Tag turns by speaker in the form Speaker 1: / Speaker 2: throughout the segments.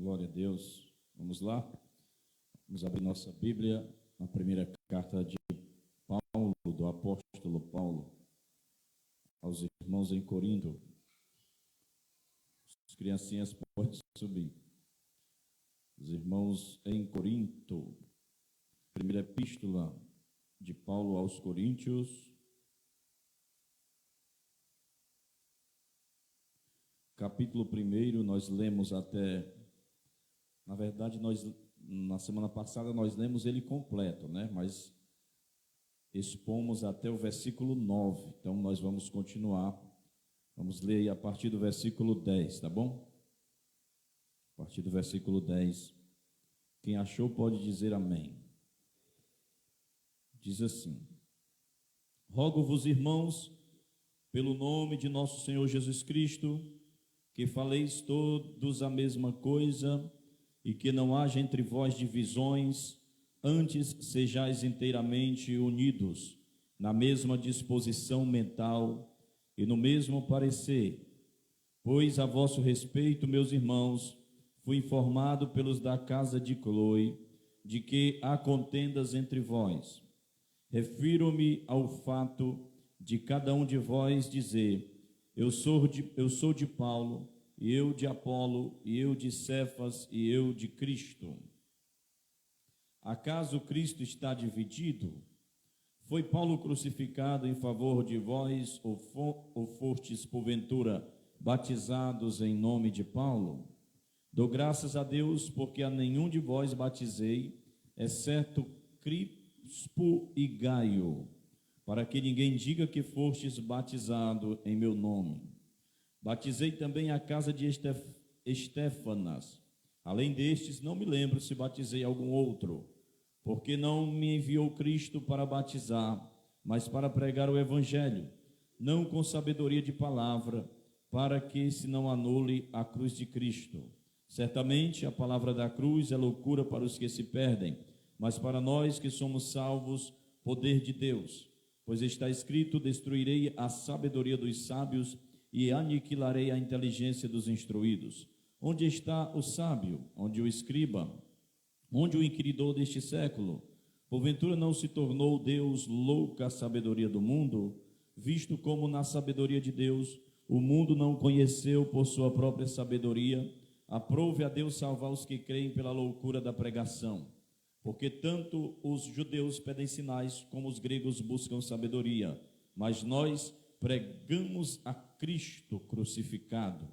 Speaker 1: glória a Deus. Vamos lá? Vamos abrir nossa Bíblia na primeira carta de Paulo, do apóstolo Paulo, aos irmãos em Corinto. As criancinhas podem subir. Os irmãos em Corinto, primeira epístola de Paulo aos Coríntios, capítulo 1, nós lemos até, na verdade, na semana passada nós lemos ele completo, né? Mas expomos até o versículo 9, então nós vamos continuar, vamos ler aí a partir do versículo 10, tá bom? A partir do versículo 10, quem achou pode dizer amém. Diz assim: rogo-vos, irmãos, pelo nome de nosso Senhor Jesus Cristo, que faleis todos a mesma coisa, e que não haja entre vós divisões, antes sejais inteiramente unidos, na mesma disposição mental e no mesmo parecer. Pois a vosso respeito, meus irmãos, fui informado pelos da casa de Cloe, de que há contendas entre vós. Refiro-me ao fato de cada um de vós dizer: eu sou de Paulo, e eu de Apolo, e eu de Cefas, e eu de Cristo. Acaso Cristo está dividido? Foi Paulo crucificado em favor de vós, ou fostes, porventura, batizados em nome de Paulo? Dou graças a Deus, porque a nenhum de vós batizei, exceto Crispo e Gaio, para que ninguém diga que fostes batizado em meu nome. Batizei também a casa de Estéfanas. Além destes, não me lembro se batizei algum outro, porque não me enviou Cristo para batizar, mas para pregar o evangelho, não com sabedoria de palavra, para que se não anule a cruz de Cristo. Certamente a palavra da cruz é loucura para os que se perdem, mas para nós que somos salvos, poder de Deus. Pois está escrito: destruirei a sabedoria dos sábios e aniquilarei a inteligência dos instruídos. Onde está o sábio? Onde o escriba? Onde o inquiridor deste século? Porventura não se tornou Deus louca a sabedoria do mundo? Visto como na sabedoria de Deus o mundo não conheceu por sua própria sabedoria, aprove a Deus salvar os que creem pela loucura da pregação. Porque tanto os judeus pedem sinais, como os gregos buscam sabedoria. Mas nós pregamos a Cristo crucificado,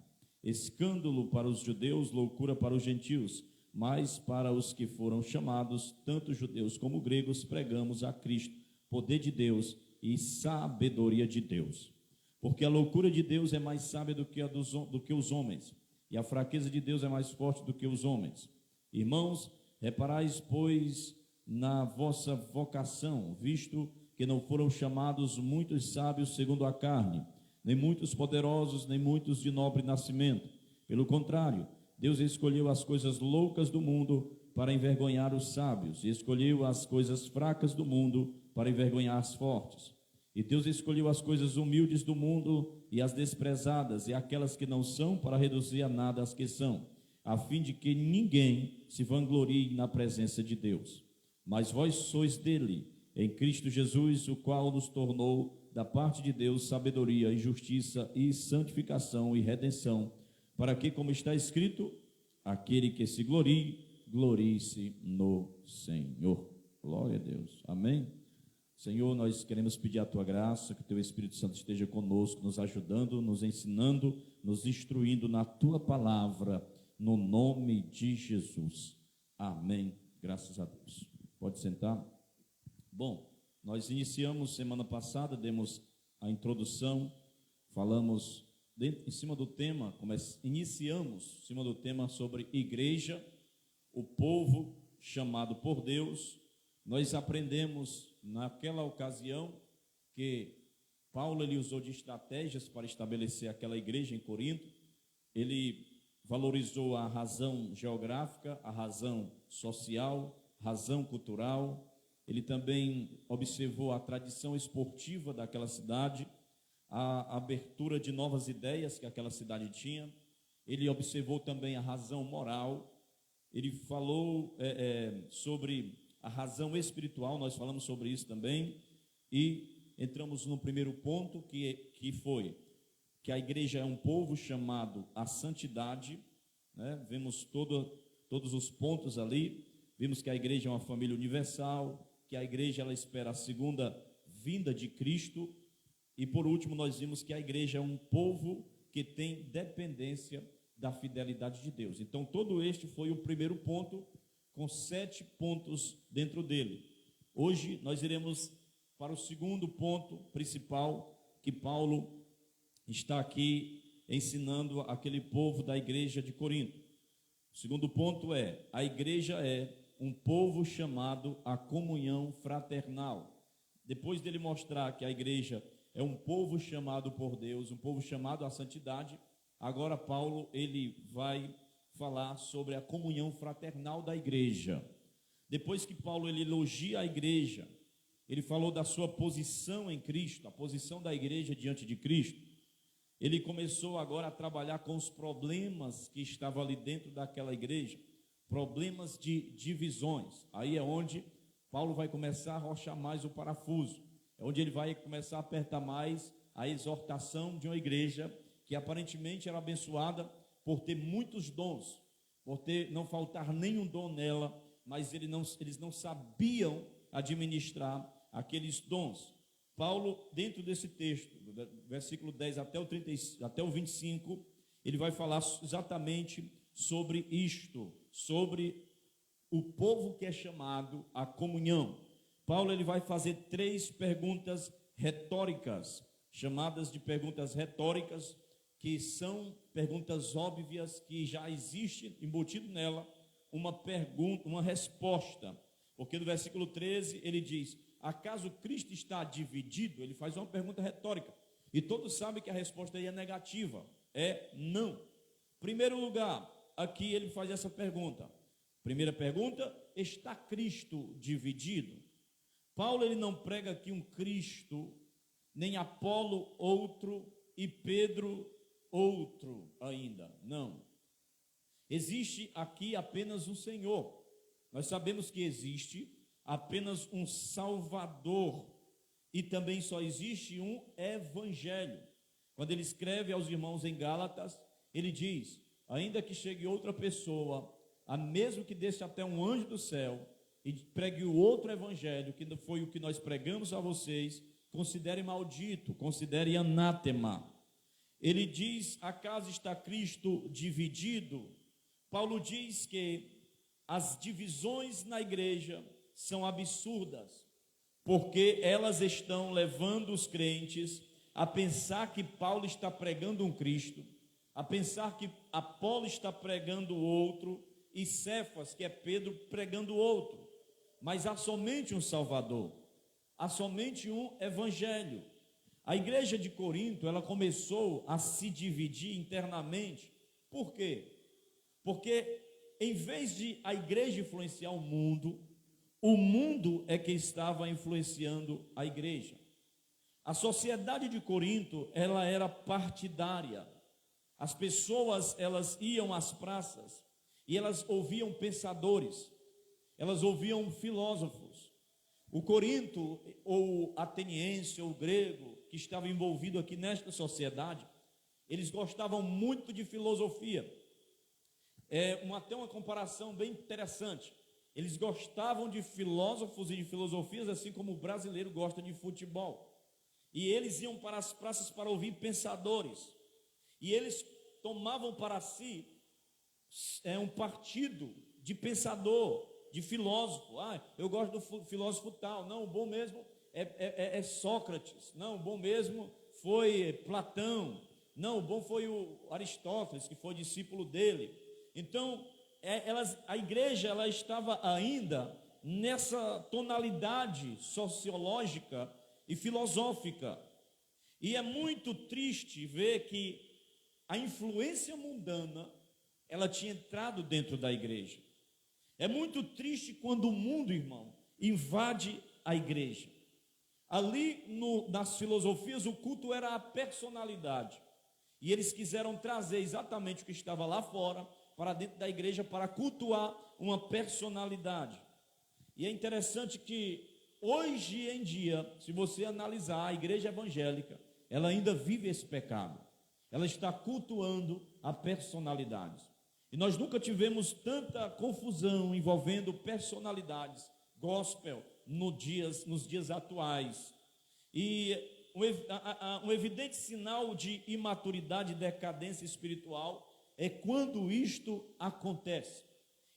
Speaker 1: escândalo para os judeus, loucura para os gentios, mas para os que foram chamados, tanto judeus como gregos, pregamos a Cristo, poder de Deus e sabedoria de Deus. Porque a loucura de Deus é mais sábia do que os homens, e a fraqueza de Deus é mais forte do que os homens. Irmãos, reparais, pois, na vossa vocação, visto que não foram chamados muitos sábios segundo a carne, nem muitos poderosos, nem muitos de nobre nascimento. Pelo contrário, Deus escolheu as coisas loucas do mundo para envergonhar os sábios, e escolheu as coisas fracas do mundo para envergonhar as fortes. E Deus escolheu as coisas humildes do mundo e as desprezadas, e aquelas que não são, para reduzir a nada as que são, a fim de que ninguém se vanglorie na presença de Deus. Mas vós sois dele, em Cristo Jesus, o qual nos tornou da parte de Deus sabedoria e justiça e santificação e redenção, para que, como está escrito, aquele que se glorie, glorie-se no Senhor. Glória a Deus. Amém? Senhor, nós queremos pedir a tua graça, que o teu Espírito Santo esteja conosco, nos ajudando, nos ensinando, nos instruindo na tua palavra, no nome de Jesus. Amém. Graças a Deus. Pode sentar. Bom, nós iniciamos semana passada, demos a introdução, falamos em cima do tema, iniciamos em cima do tema sobre igreja, o povo chamado por Deus. Nós aprendemos naquela ocasião que Paulo ele usou de estratégias para estabelecer aquela igreja em Corinto. Ele valorizou a razão geográfica, a razão social, razão cultural. Ele também observou a tradição esportiva daquela cidade, a abertura de novas ideias que aquela cidade tinha. Ele observou também a razão moral, ele falou sobre a razão espiritual, nós falamos sobre isso também, e entramos no primeiro ponto, que foi que a igreja é um povo chamado à santidade, né? Vimos todos os pontos ali, vimos que a igreja é uma família universal, que a igreja ela espera a segunda vinda de Cristo, e por último nós vimos que a igreja é um povo que tem dependência da fidelidade de Deus. Então todo este foi o primeiro ponto, com 7 pontos dentro dele. Hoje nós iremos para o segundo ponto principal, que Paulo está aqui ensinando aquele povo da igreja de Corinto. O segundo ponto é: a igreja é um povo chamado à comunhão fraternal. Depois dele mostrar que a igreja é um povo chamado por Deus, um povo chamado à santidade, agora Paulo ele vai falar sobre a comunhão fraternal da igreja. Depois que Paulo ele elogia a igreja, ele falou da sua posição em Cristo, a posição da igreja diante de Cristo. Ele começou agora a trabalhar com os problemas que estavam ali dentro daquela igreja, problemas de divisões. Aí é onde Paulo vai começar a arrochar mais o parafuso, é onde ele vai começar a apertar mais a exortação de uma igreja que aparentemente era abençoada por ter muitos dons, por não faltar nenhum dom nela, mas eles não sabiam administrar aqueles dons. Paulo, dentro desse texto, do versículo 10 até o 25, ele vai falar exatamente sobre isto, sobre o povo que é chamado à comunhão. Paulo ele vai fazer 3 perguntas retóricas, chamadas de perguntas retóricas, que são perguntas óbvias, que já existe embutido nela uma pergunta, uma resposta. Porque no versículo 13 ele diz: acaso Cristo está dividido? Ele faz uma pergunta retórica, e todos sabem que a resposta aí é negativa, é não. Primeiro lugar, aqui ele faz essa pergunta. Primeira pergunta: está Cristo dividido? Paulo ele não prega aqui um Cristo, nem Apolo outro e Pedro outro ainda, não. Existe aqui apenas um Senhor. Nós sabemos que existe apenas um Salvador, e também só existe um Evangelho. Quando ele escreve aos irmãos em Gálatas, ele diz: ainda que chegue outra pessoa, a mesmo que desça até um anjo do céu e pregue o outro evangelho, que não foi o que nós pregamos a vocês, considere maldito, considere anátema. Ele diz: acaso está Cristo dividido? Paulo diz que as divisões na igreja são absurdas, porque elas estão levando os crentes a pensar que Paulo está pregando um Cristo, a pensar que Apolo está pregando outro, e Cefas, que é Pedro, pregando outro. Mas há somente um Salvador, há somente um Evangelho. A igreja de Corinto, ela começou a se dividir internamente. Por quê? Porque em vez de a igreja influenciar o mundo é que estava influenciando a igreja. A sociedade de Corinto, ela era partidária. As pessoas, elas iam às praças e elas ouviam pensadores, elas ouviam filósofos. O Corinto, ou ateniense, ou grego, que estava envolvido aqui nesta sociedade, eles gostavam muito de filosofia. Até uma comparação bem interessante. Eles gostavam de filósofos e de filosofias, assim como o brasileiro gosta de futebol. E eles iam para as praças para ouvir pensadores. E eles tomavam para si um partido de pensador, de filósofo. Eu gosto do filósofo tal. Não, o bom mesmo é Sócrates. Não, o bom mesmo foi Platão. Não, o bom foi o Aristóteles, que foi discípulo dele. Então, a igreja ela estava ainda nessa tonalidade sociológica e filosófica. E é muito triste ver que a influência mundana ela tinha entrado dentro da igreja. É muito triste quando o mundo, irmão, invade a igreja. Ali nas filosofias o culto era a personalidade. E eles quiseram trazer exatamente o que estava lá fora para dentro da igreja para cultuar uma personalidade. E é interessante que hoje em dia, se você analisar a igreja evangélica, ela ainda vive esse pecado. Ela está cultuando a personalidades. E nós nunca tivemos tanta confusão envolvendo personalidades gospel nos dias atuais. E um evidente sinal de imaturidade e decadência espiritual é quando isto acontece.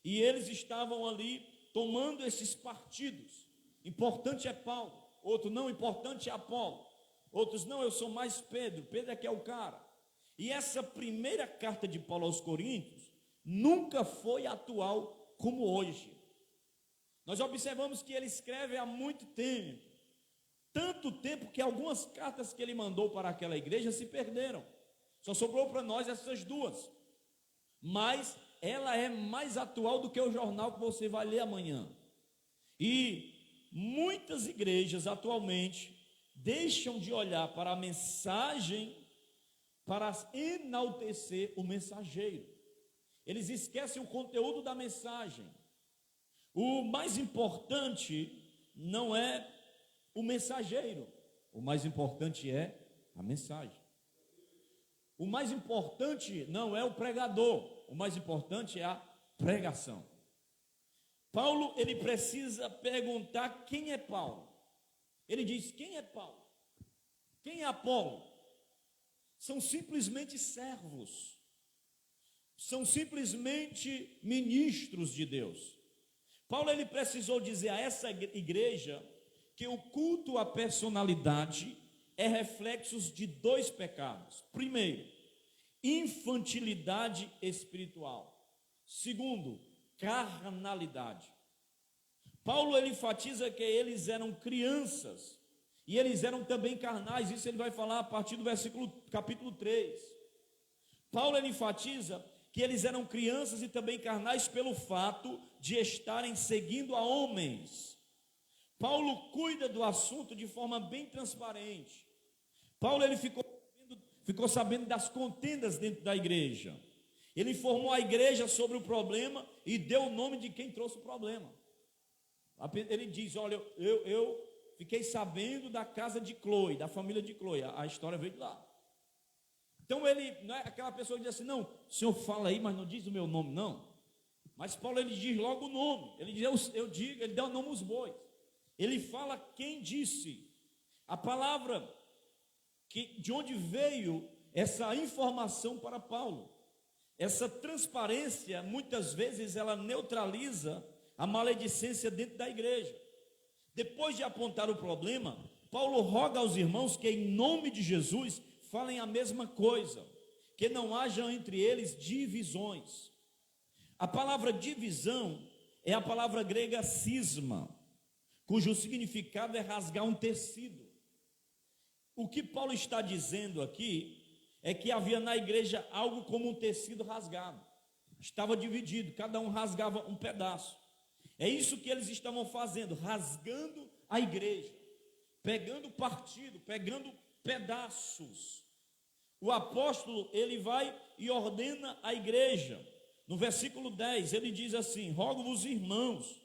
Speaker 1: E eles estavam ali tomando esses partidos. Importante é Paulo, outro não, importante é Apolo. Outros não, eu sou mais Pedro, Pedro é que é o cara. E essa primeira carta de Paulo aos Coríntios nunca foi atual como hoje. Nós observamos que ele escreve há muito tempo, tanto tempo que algumas cartas que ele mandou para aquela igreja se perderam. Só sobrou para nós essas duas. Mas ela é mais atual do que o jornal que você vai ler amanhã. E muitas igrejas atualmente deixam de olhar para a mensagem para enaltecer o mensageiro. Eles esquecem o conteúdo da mensagem. O mais importante não é o mensageiro, o mais importante é a mensagem. O mais importante não é o pregador, o mais importante é a pregação. Paulo, ele precisa perguntar quem é Paulo. Ele diz: quem é Paulo? Quem é Apolo? São simplesmente servos. São simplesmente ministros de Deus. Paulo, ele precisou dizer a essa igreja que o culto à personalidade é reflexo de dois pecados. Primeiro, infantilidade espiritual. Segundo, carnalidade. Paulo, ele enfatiza que eles eram crianças e eles eram também carnais. Isso ele vai falar a partir do capítulo 3. Paulo, ele enfatiza que eles eram crianças e também carnais pelo fato de estarem seguindo a homens. Paulo cuida do assunto de forma bem transparente. Paulo, ele ficou sabendo das contendas dentro da igreja. Ele informou a igreja sobre o problema e deu o nome de quem trouxe o problema. Ele diz: olha, eu fiquei sabendo da casa de Chloe, da família de Chloe. A história veio de lá. Então ele não é aquela pessoa que diz assim: não, o senhor fala aí, mas não diz o meu nome, não. Mas Paulo, ele diz logo o nome. Ele diz: eu digo, ele dá o nome aos bois. Ele fala quem disse. A palavra de onde veio essa informação para Paulo. Essa transparência, muitas vezes, ela neutraliza a maledicência dentro da igreja. Depois de apontar o problema, Paulo roga aos irmãos que, em nome de Jesus, falem a mesma coisa, que não haja entre eles divisões. A palavra divisão é a palavra grega cisma, cujo significado é rasgar um tecido. O que Paulo está dizendo aqui é que havia na igreja algo como um tecido rasgado. Estava dividido, cada um rasgava um pedaço. É isso que eles estavam fazendo, rasgando a igreja, pegando partido, pegando pedaços. O apóstolo, ele vai e ordena a igreja. No versículo 10, ele diz assim: rogo-vos, irmãos,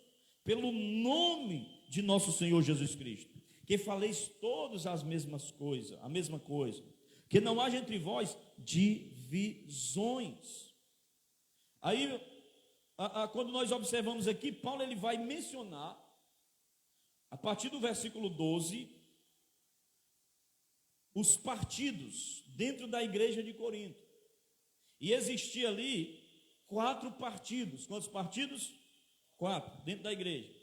Speaker 1: pelo nome de nosso Senhor Jesus Cristo, que faleis todos a mesma coisa, que não haja entre vós divisões. Aí, quando nós observamos aqui, Paulo, ele vai mencionar, a partir do versículo 12, os partidos dentro da igreja de Corinto. E existia ali 4 partidos. Quantos partidos? 4, dentro da igreja.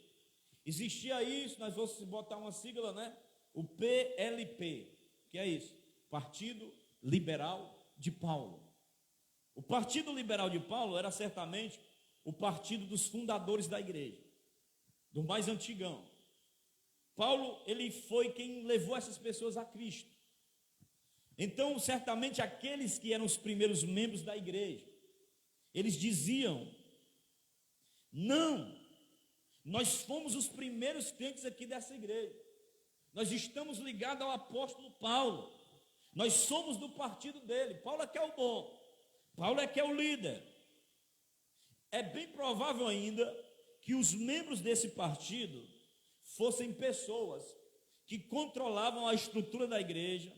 Speaker 1: Existia isso, nós vamos botar uma sigla, né? O PLP, que é isso, Partido Liberal de Paulo. O Partido Liberal de Paulo era certamente o partido dos fundadores da igreja, do mais antigão. Paulo, ele foi quem levou essas pessoas a Cristo. Então, certamente aqueles que eram os primeiros membros da igreja, eles diziam: não, nós fomos os primeiros crentes aqui dessa igreja, nós estamos ligados ao apóstolo Paulo, nós somos do partido dele. Paulo é que é o bom, Paulo é que é o líder. é bem provável ainda que os membros desse partido fossem pessoas que controlavam a estrutura da igreja,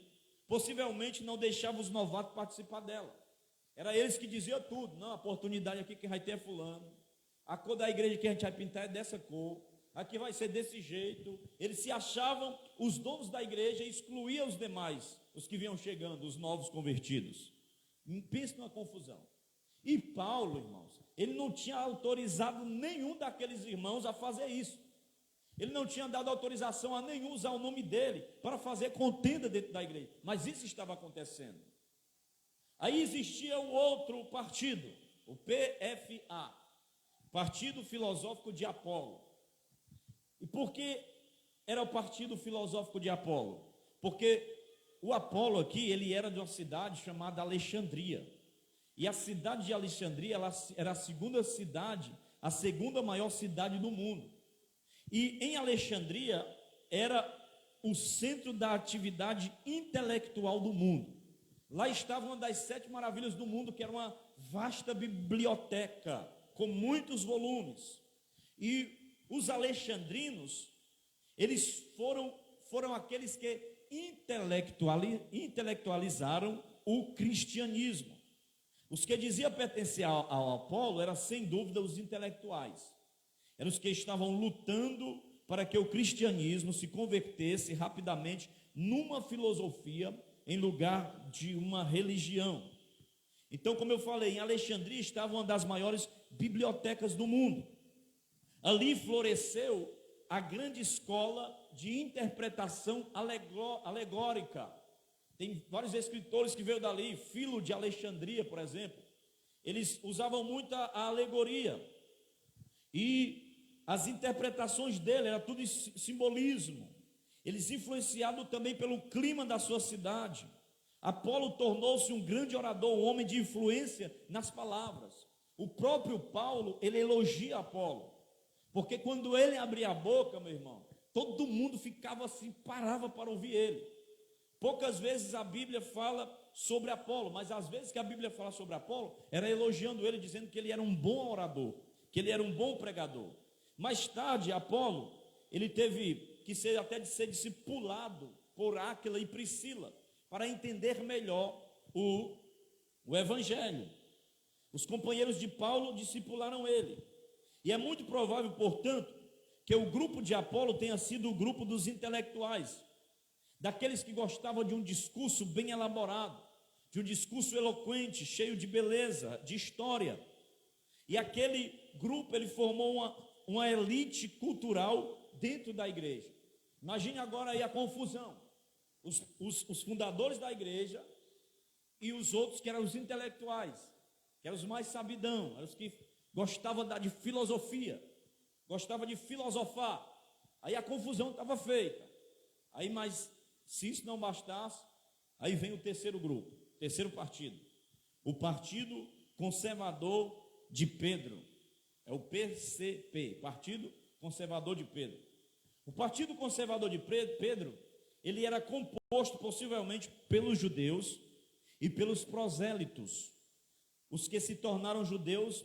Speaker 1: possivelmente não deixavam os novatos participar dela. Era eles que diziam tudo. Não, a oportunidade aqui que vai ter é fulano, a cor da igreja que a gente vai pintar é dessa cor, aqui vai ser desse jeito. Eles se achavam os donos da igreja e excluíam os demais, os que vinham chegando, os novos convertidos. Pense numa confusão. E Paulo, irmãos, ele não tinha autorizado nenhum daqueles irmãos a fazer isso. Ele não tinha dado autorização a nenhum usar o nome dele para fazer contenda dentro da igreja. Mas isso estava acontecendo. Aí existia o outro partido, o PFA, Partido Filosófico de Apolo. E por que era o Partido Filosófico de Apolo? Porque o Apolo aqui, ele era de uma cidade chamada Alexandria. E a cidade de Alexandria, ela era a segunda cidade, a segunda maior cidade do mundo. E em Alexandria era o centro da atividade intelectual do mundo. Lá estava uma das 7 maravilhas do mundo, que era uma vasta biblioteca com muitos volumes. E os alexandrinos, eles foram aqueles que intelectualizaram o cristianismo. Os que diziam pertencer ao Apolo eram sem dúvida os intelectuais. Eram os que estavam lutando para que o cristianismo se convertesse rapidamente numa filosofia em lugar de uma religião. Então, como eu falei, em Alexandria estava uma das maiores bibliotecas do mundo. Ali floresceu a grande escola de interpretação alegórica. Tem vários escritores que veio dali, Filo de Alexandria, por exemplo. Eles usavam muito a alegoria. E as interpretações dele era tudo simbolismo. Eles influenciados também pelo clima da sua cidade. Apolo tornou-se um grande orador, um homem de influência nas palavras. O próprio Paulo, ele elogia Apolo, porque quando ele abria a boca, meu irmão, todo mundo ficava assim, parava para ouvir ele. Poucas vezes a Bíblia fala sobre Apolo, mas às vezes que a Bíblia fala sobre Apolo, era elogiando ele, dizendo que ele era um bom orador, que ele era um bom pregador. Mais tarde, Apolo, ele teve que ser discipulado por Áquila e Priscila, para entender melhor o Evangelho. Os companheiros de Paulo discipularam ele. E é muito provável, portanto, que o grupo de Apolo tenha sido o grupo dos intelectuais, daqueles que gostavam de um discurso bem elaborado, de um discurso eloquente, cheio de beleza, de história. E aquele grupo, ele formou uma elite cultural dentro da igreja. Imagine agora aí a confusão. Os fundadores da igreja e os outros que eram os intelectuais, que eram os mais sabidão, eram os que gostavam de filosofia, gostavam de filosofar. Aí a confusão estava feita. Aí, mas se isso não bastasse, aí vem o terceiro grupo, terceiro partido, o Partido Conservador de Pedro. É o PCP, Partido Conservador de Pedro. O Partido Conservador de Pedro, ele era composto possivelmente pelos judeus e pelos prosélitos, os que se tornaram judeus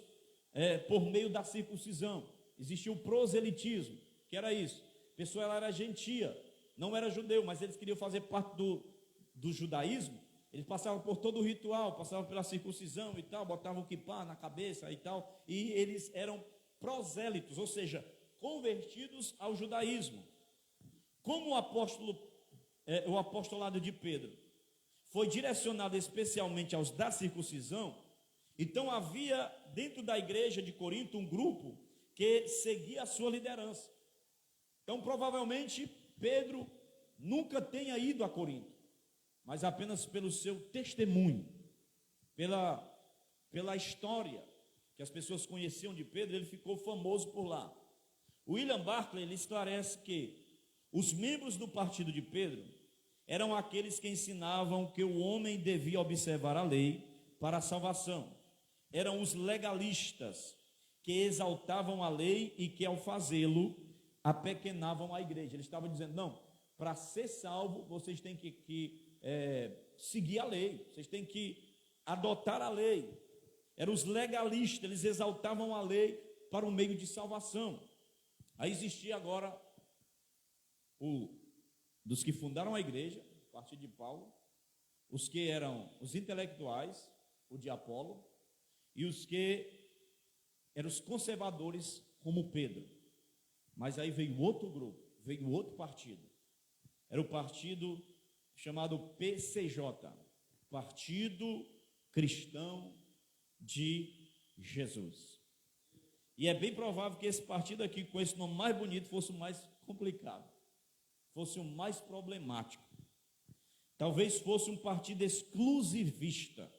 Speaker 1: por meio da circuncisão. Existia o proselitismo, que era isso. A pessoa ela era gentia, não era judeu, mas eles queriam fazer parte do judaísmo. Eles passavam por todo o ritual, passavam pela circuncisão e tal, botavam o quipá na cabeça e tal, e eles eram prosélitos, ou seja, convertidos ao judaísmo. Como o apostolado de Pedro foi direcionado especialmente aos da circuncisão, então havia dentro da igreja de Corinto um grupo que seguia a sua liderança. Então provavelmente Pedro nunca tenha ido a Corinto, mas apenas pelo seu testemunho, pela história que as pessoas conheciam de Pedro, ele ficou famoso por lá. William Barclay, ele esclarece que os membros do partido de Pedro eram aqueles que ensinavam que o homem devia observar a lei para a salvação. Eram os legalistas que exaltavam a lei e que ao fazê-lo apequenavam a igreja. Eles estavam dizendo, não, para ser salvo vocês têm que seguir a lei, vocês têm que adotar a lei. eram os legalistas, eles exaltavam a lei para o meio de salvação. Aí existia agora dos que fundaram a igreja, a partir de Paulo, os que eram os intelectuais, o de Apolo, e os que eram os conservadores, como Pedro. Mas aí veio outro grupo, veio outro partido. Era o partido chamado PCJ, Partido Cristão de Jesus. E é bem provável que esse partido aqui, com esse nome mais bonito, fosse o mais complicado, fosse o mais problemático. Talvez fosse um partido exclusivista.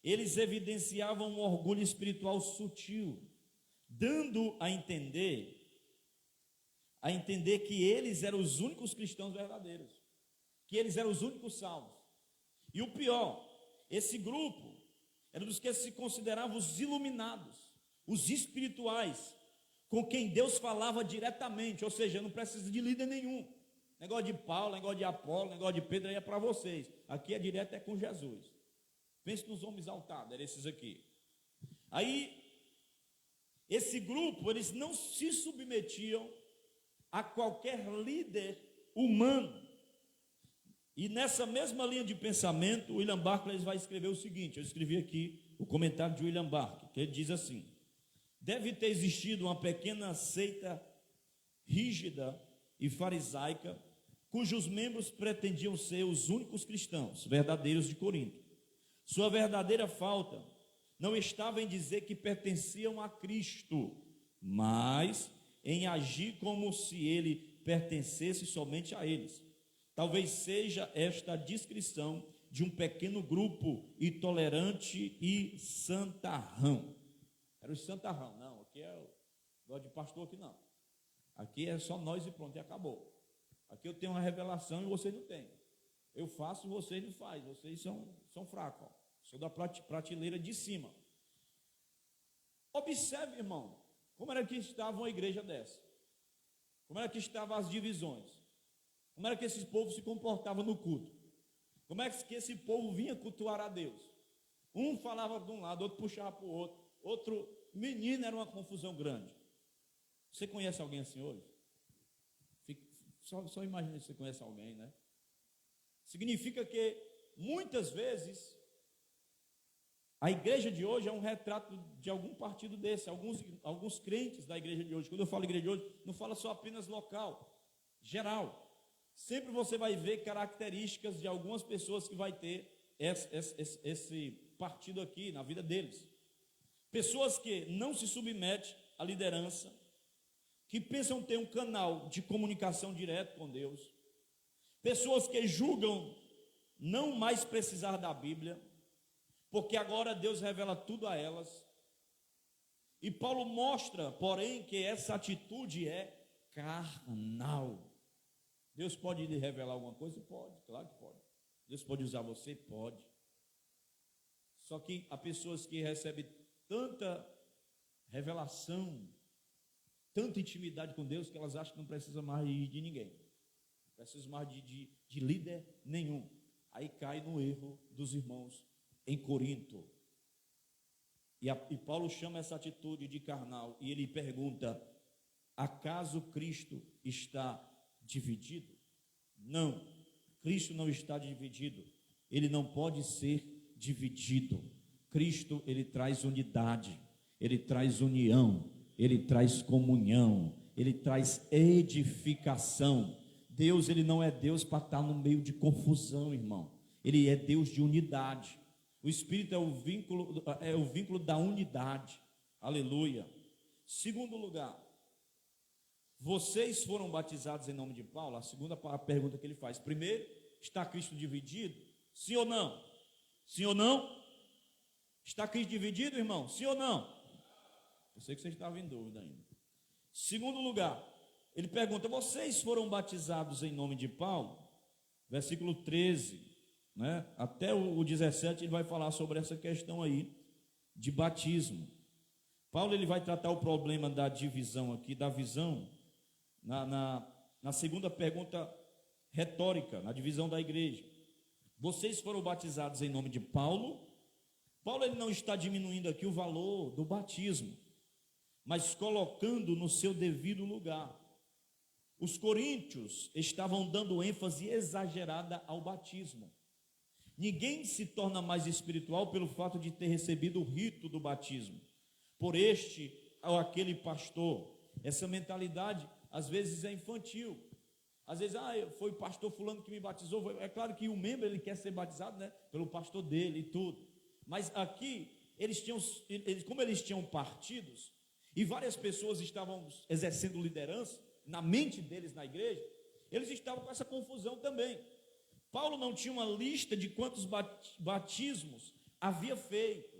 Speaker 1: Eles evidenciavam um orgulho espiritual sutil, dando a entender que eles eram os únicos cristãos verdadeiros, que eles eram os únicos salvos. E o pior, esse grupo era dos que se consideravam os iluminados, os espirituais, com quem Deus falava diretamente, ou seja, não precisa de líder nenhum. Negócio de Paulo, negócio de Apolo, negócio de Pedro aí é para vocês. Aqui é direto, é com Jesus. Pense nos homens exaltados, eram esses aqui. Aí, esse grupo, eles não se submetiam a qualquer líder humano. E nessa mesma linha de pensamento, William Barclay vai escrever o seguinte, eu escrevi aqui o comentário de William Barclay, que ele diz assim: deve ter existido uma pequena seita rígida e farisaica, cujos membros pretendiam ser os únicos cristãos verdadeiros de Corinto. Sua verdadeira falta não estava em dizer que pertenciam a Cristo, mas em agir como se ele pertencesse somente a eles. Talvez seja esta a descrição de um pequeno grupo intolerante e santarrão. Era os santarrão, não, aqui é o negócio de pastor aqui não. Aqui é só nós e pronto, e acabou. Aqui eu tenho uma revelação e vocês não têm. Eu faço e vocês não fazem, vocês são fracos. Ó. Sou da prateleira de cima. Observe, irmão, como era que estava uma igreja dessa? Como era que estavam as divisões? Como era que esse povo se comportava no culto? Como é que esse povo vinha cultuar a Deus? Um falava de um lado, outro puxava para o outro. Outro menino, era uma confusão grande. Você conhece alguém assim hoje? Só imagina se você conhece alguém, né? Significa que muitas vezes a igreja de hoje é um retrato de algum partido desse, alguns crentes da igreja de hoje. Quando eu falo igreja de hoje, não falo só apenas local, geral. Sempre você vai ver características de algumas pessoas que vai ter esse partido aqui na vida deles. Pessoas que não se submetem à liderança, que pensam ter um canal de comunicação direto com Deus. Pessoas que julgam não mais precisar da Bíblia, porque agora Deus revela tudo a elas. E Paulo mostra, porém, que essa atitude é carnal. Deus pode lhe revelar alguma coisa? Pode, claro que pode. Deus pode usar você? Pode. Só que há pessoas que recebem tanta revelação, tanta intimidade com Deus, que elas acham que não precisam mais de ninguém. Não precisam mais de líder nenhum. Aí cai no erro dos irmãos em Corinto. E Paulo chama essa atitude de carnal, e ele pergunta: acaso Cristo está dividido? Não, Cristo não está dividido. Ele não pode ser dividido. Cristo, ele traz unidade, ele traz união, ele traz comunhão, ele traz edificação. Deus, ele não é Deus para estar no meio de confusão, irmão. Ele é Deus de unidade. O Espírito é o vínculo da unidade. Aleluia. Segundo lugar, vocês foram batizados em nome de Paulo? A segunda pergunta que ele faz. Primeiro, está Cristo dividido? Sim ou não? Sim ou não? Está Cristo dividido, irmão? Sim ou não? Eu sei que vocês estavam em dúvida ainda. Segundo lugar, ele pergunta: vocês foram batizados em nome de Paulo? Versículo 13, né? Até o 17 ele vai falar sobre essa questão aí de batismo. Paulo, ele vai tratar o problema da divisão aqui, da visão, na segunda pergunta retórica, na divisão da igreja. Vocês foram batizados em nome de Paulo Paulo ele não está diminuindo aqui o valor do batismo, mas colocando no seu devido lugar. Os coríntios estavam dando ênfase exagerada ao batismo. Ninguém se torna mais espiritual pelo fato de ter recebido o rito do batismo, por este ou aquele pastor. Essa mentalidade às vezes é infantil. Às vezes, foi o pastor fulano que me batizou. É claro que o membro ele quer ser batizado, né, pelo pastor dele e tudo. Mas aqui, como eles tinham partidos, e várias pessoas estavam exercendo liderança na mente deles na igreja, eles estavam com essa confusão também. Paulo não tinha uma lista de quantos batismos havia feito.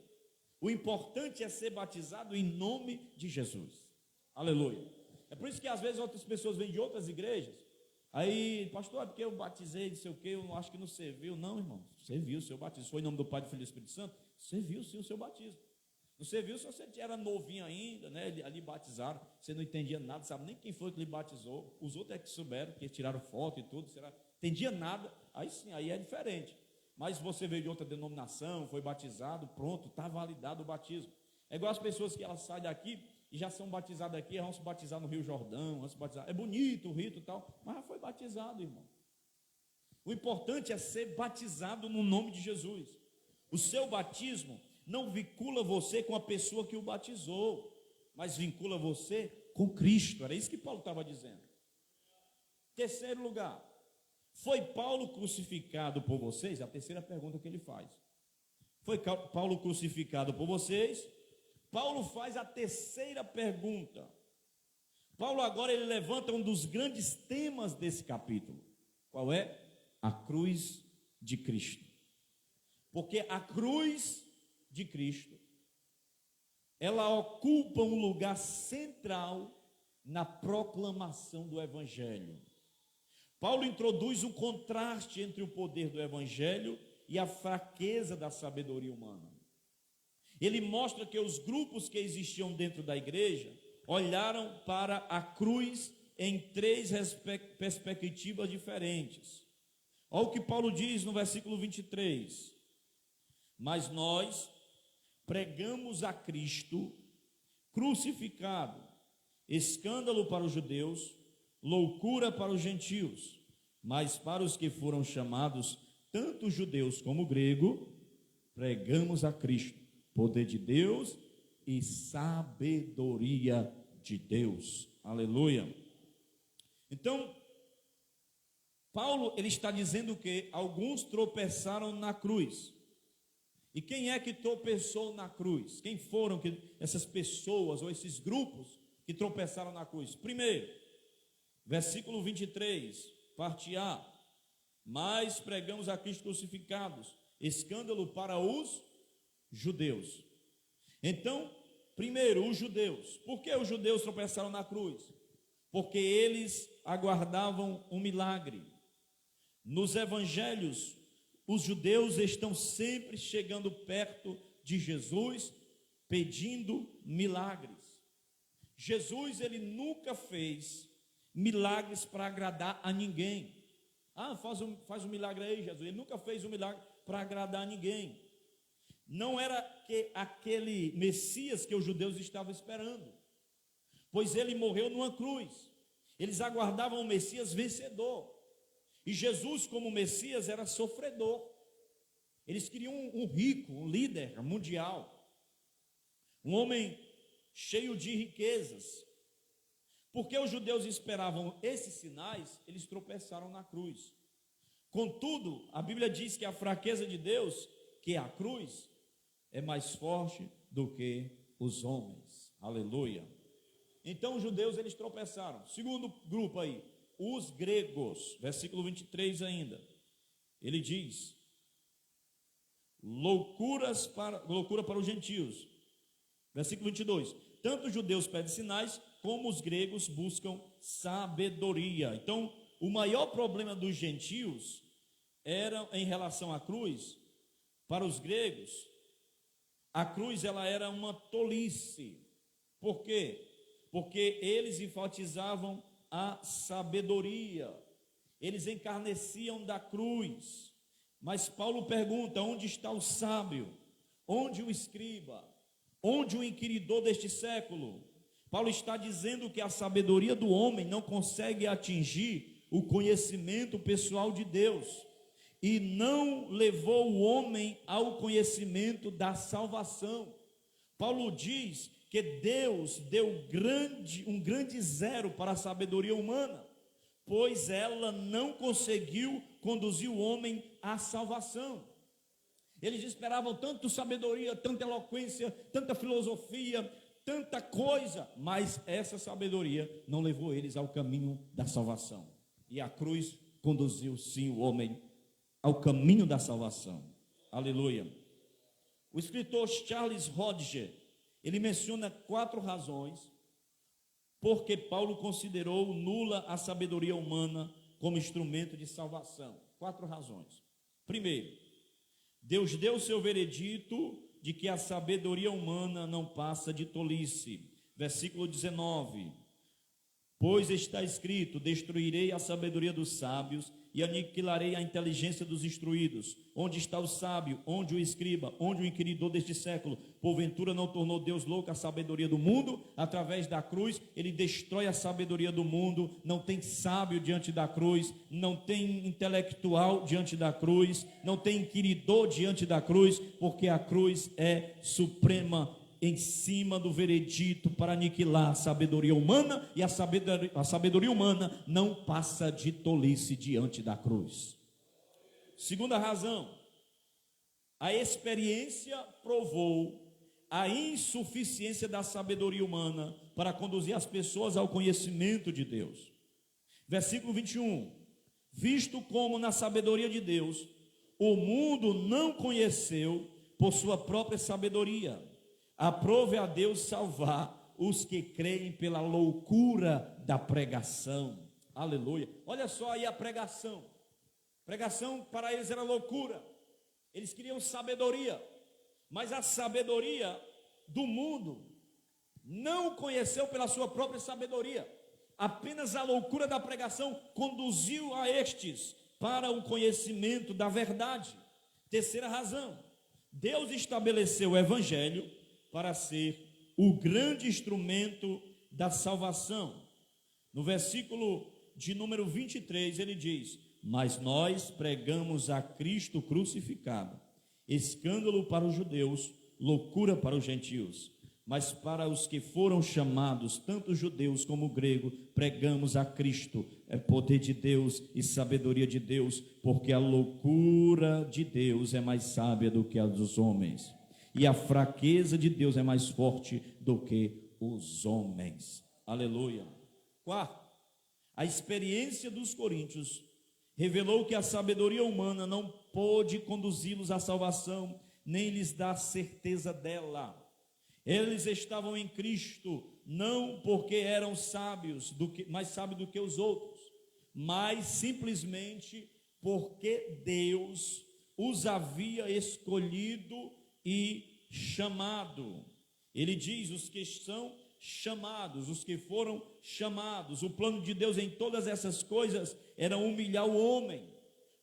Speaker 1: O importante é ser batizado em nome de Jesus. Aleluia. É por isso que às vezes outras pessoas vêm de outras igrejas. Aí, pastor, porque eu batizei, não sei o que, eu acho que não serviu. Não, irmão, serviu o seu batismo. Foi em nome do Pai, do Filho e do Espírito Santo? Serviu sim o seu batismo. Não serviu se você era novinho ainda, né? Ali batizaram, você não entendia nada, sabe nem quem foi que lhe batizou. Os outros é que souberam, que tiraram foto e tudo, será? Entendia nada, aí sim, aí é diferente. Mas você veio de outra denominação, foi batizado, pronto, está validado o batismo. É igual as pessoas que elas saem daqui e já são batizadas aqui, vão se batizar no Rio Jordão, vão se batizar. É bonito o rito e tal, mas já foi batizado, irmão. O importante é ser batizado no nome de Jesus. O seu batismo não vincula você com a pessoa que o batizou, mas vincula você com Cristo. Era isso que Paulo estava dizendo. Terceiro lugar, foi Paulo crucificado por vocês? É a terceira pergunta que ele faz. Foi Paulo crucificado por vocês? Paulo faz a terceira pergunta. Paulo agora ele levanta um dos grandes temas desse capítulo. Qual é? A cruz de Cristo. Porque a cruz de Cristo, ela ocupa um lugar central na proclamação do Evangelho. Paulo introduz um contraste entre o poder do Evangelho e a fraqueza da sabedoria humana. Ele mostra que os grupos que existiam dentro da igreja olharam para a cruz em três perspectivas diferentes. Olha o que Paulo diz no versículo 23. Mas nós pregamos a Cristo crucificado, escândalo para os judeus, loucura para os gentios, mas para os que foram chamados, tanto judeus como grego, pregamos a Cristo, poder de Deus e sabedoria de Deus. Aleluia. Então, Paulo ele está dizendo que alguns tropeçaram na cruz. E quem é que tropeçou na cruz? Quem foram essas pessoas ou esses grupos que tropeçaram na cruz? Primeiro, versículo 23, parte A. Mas pregamos a Cristo crucificados, escândalo para os judeus. Então, primeiro, os judeus. Por que os judeus tropeçaram na cruz? Porque eles aguardavam um milagre. Nos evangelhos, os judeus estão sempre chegando perto de Jesus, pedindo milagres. Jesus, ele nunca fez milagres para agradar a ninguém. Faz um milagre aí, Jesus. Ele nunca fez um milagre para agradar a ninguém. Não era aquele Messias que os judeus estavam esperando, pois ele morreu numa cruz. Eles aguardavam o Messias vencedor. E Jesus, como Messias, era sofredor. Eles queriam um rico, um líder mundial, um homem cheio de riquezas. Porque os judeus esperavam esses sinais, eles tropeçaram na cruz. Contudo, a Bíblia diz que a fraqueza de Deus, que é a cruz, é mais forte do que os homens. Aleluia. Então os judeus eles tropeçaram. Segundo grupo aí, os gregos, versículo 23 ainda, ele diz, loucura para os gentios. Versículo 22, tanto os judeus pedem sinais, como os gregos buscam sabedoria. Então, o maior problema dos gentios era em relação à cruz. Para os gregos, a cruz ela era uma tolice. Por quê? Porque eles enfatizavam a sabedoria, eles encarneciam da cruz. Mas Paulo pergunta: onde está o sábio? onde o escriba, onde o inquiridor deste século. Paulo está dizendo que a sabedoria do homem não consegue atingir o conhecimento pessoal de Deus, e não levou o homem ao conhecimento da salvação. Paulo diz que Deus deu um grande zero para a sabedoria humana, pois ela não conseguiu conduzir o homem à salvação. Eles esperavam tanto sabedoria, tanta eloquência, tanta filosofia, tanta coisa, mas essa sabedoria não levou eles ao caminho da salvação. E a cruz conduziu sim o homem ao caminho da salvação. Aleluia. O escritor Charles Hodge, ele menciona 4 razões porque Paulo considerou nula a sabedoria humana como instrumento de salvação. 4 razões. Primeiro, Deus deu seu veredito de que a sabedoria humana não passa de tolice. Versículo 19. Pois está escrito: destruirei a sabedoria dos sábios e aniquilarei a inteligência dos instruídos. Onde está o sábio? Onde o escriba? Onde o inquiridor deste século? Porventura não tornou Deus louca a sabedoria do mundo? Através da cruz, ele destrói a sabedoria do mundo. Não tem sábio diante da cruz, não tem intelectual diante da cruz, não tem inquiridor diante da cruz, porque a cruz é suprema em cima do veredito para aniquilar a sabedoria humana, e a sabedoria humana não passa de tolice diante da cruz. Segunda razão, a experiência provou a insuficiência da sabedoria humana para conduzir as pessoas ao conhecimento de Deus. Versículo 21, visto como na sabedoria de Deus o mundo não conheceu por sua própria sabedoria, aprove a Deus salvar os que creem pela loucura da pregação. Aleluia. Olha só aí a pregação. Pregação para eles era loucura. Eles queriam sabedoria, mas a sabedoria do mundo não conheceu pela sua própria sabedoria. Apenas a loucura da pregação conduziu a estes para o conhecimento da verdade. Terceira razão, Deus estabeleceu o evangelho para ser o grande instrumento da salvação. No versículo de número 23, ele diz: mas nós pregamos a Cristo crucificado, escândalo para os judeus, loucura para os gentios, mas para os que foram chamados, tanto judeus como grego, pregamos a Cristo, é poder de Deus e sabedoria de Deus, porque a loucura de Deus é mais sábia do que a dos homens, e a fraqueza de Deus é mais forte do que os homens. Aleluia. Quarto, a experiência dos coríntios revelou que a sabedoria humana não pôde conduzi-los à salvação, nem lhes dar certeza dela. Eles estavam em Cristo, não porque eram sábios, mais sábios do que os outros, mas simplesmente porque Deus os havia escolhido e chamado. Ele diz: os que são chamados, os que foram chamados. O plano de Deus em todas essas coisas era humilhar o homem,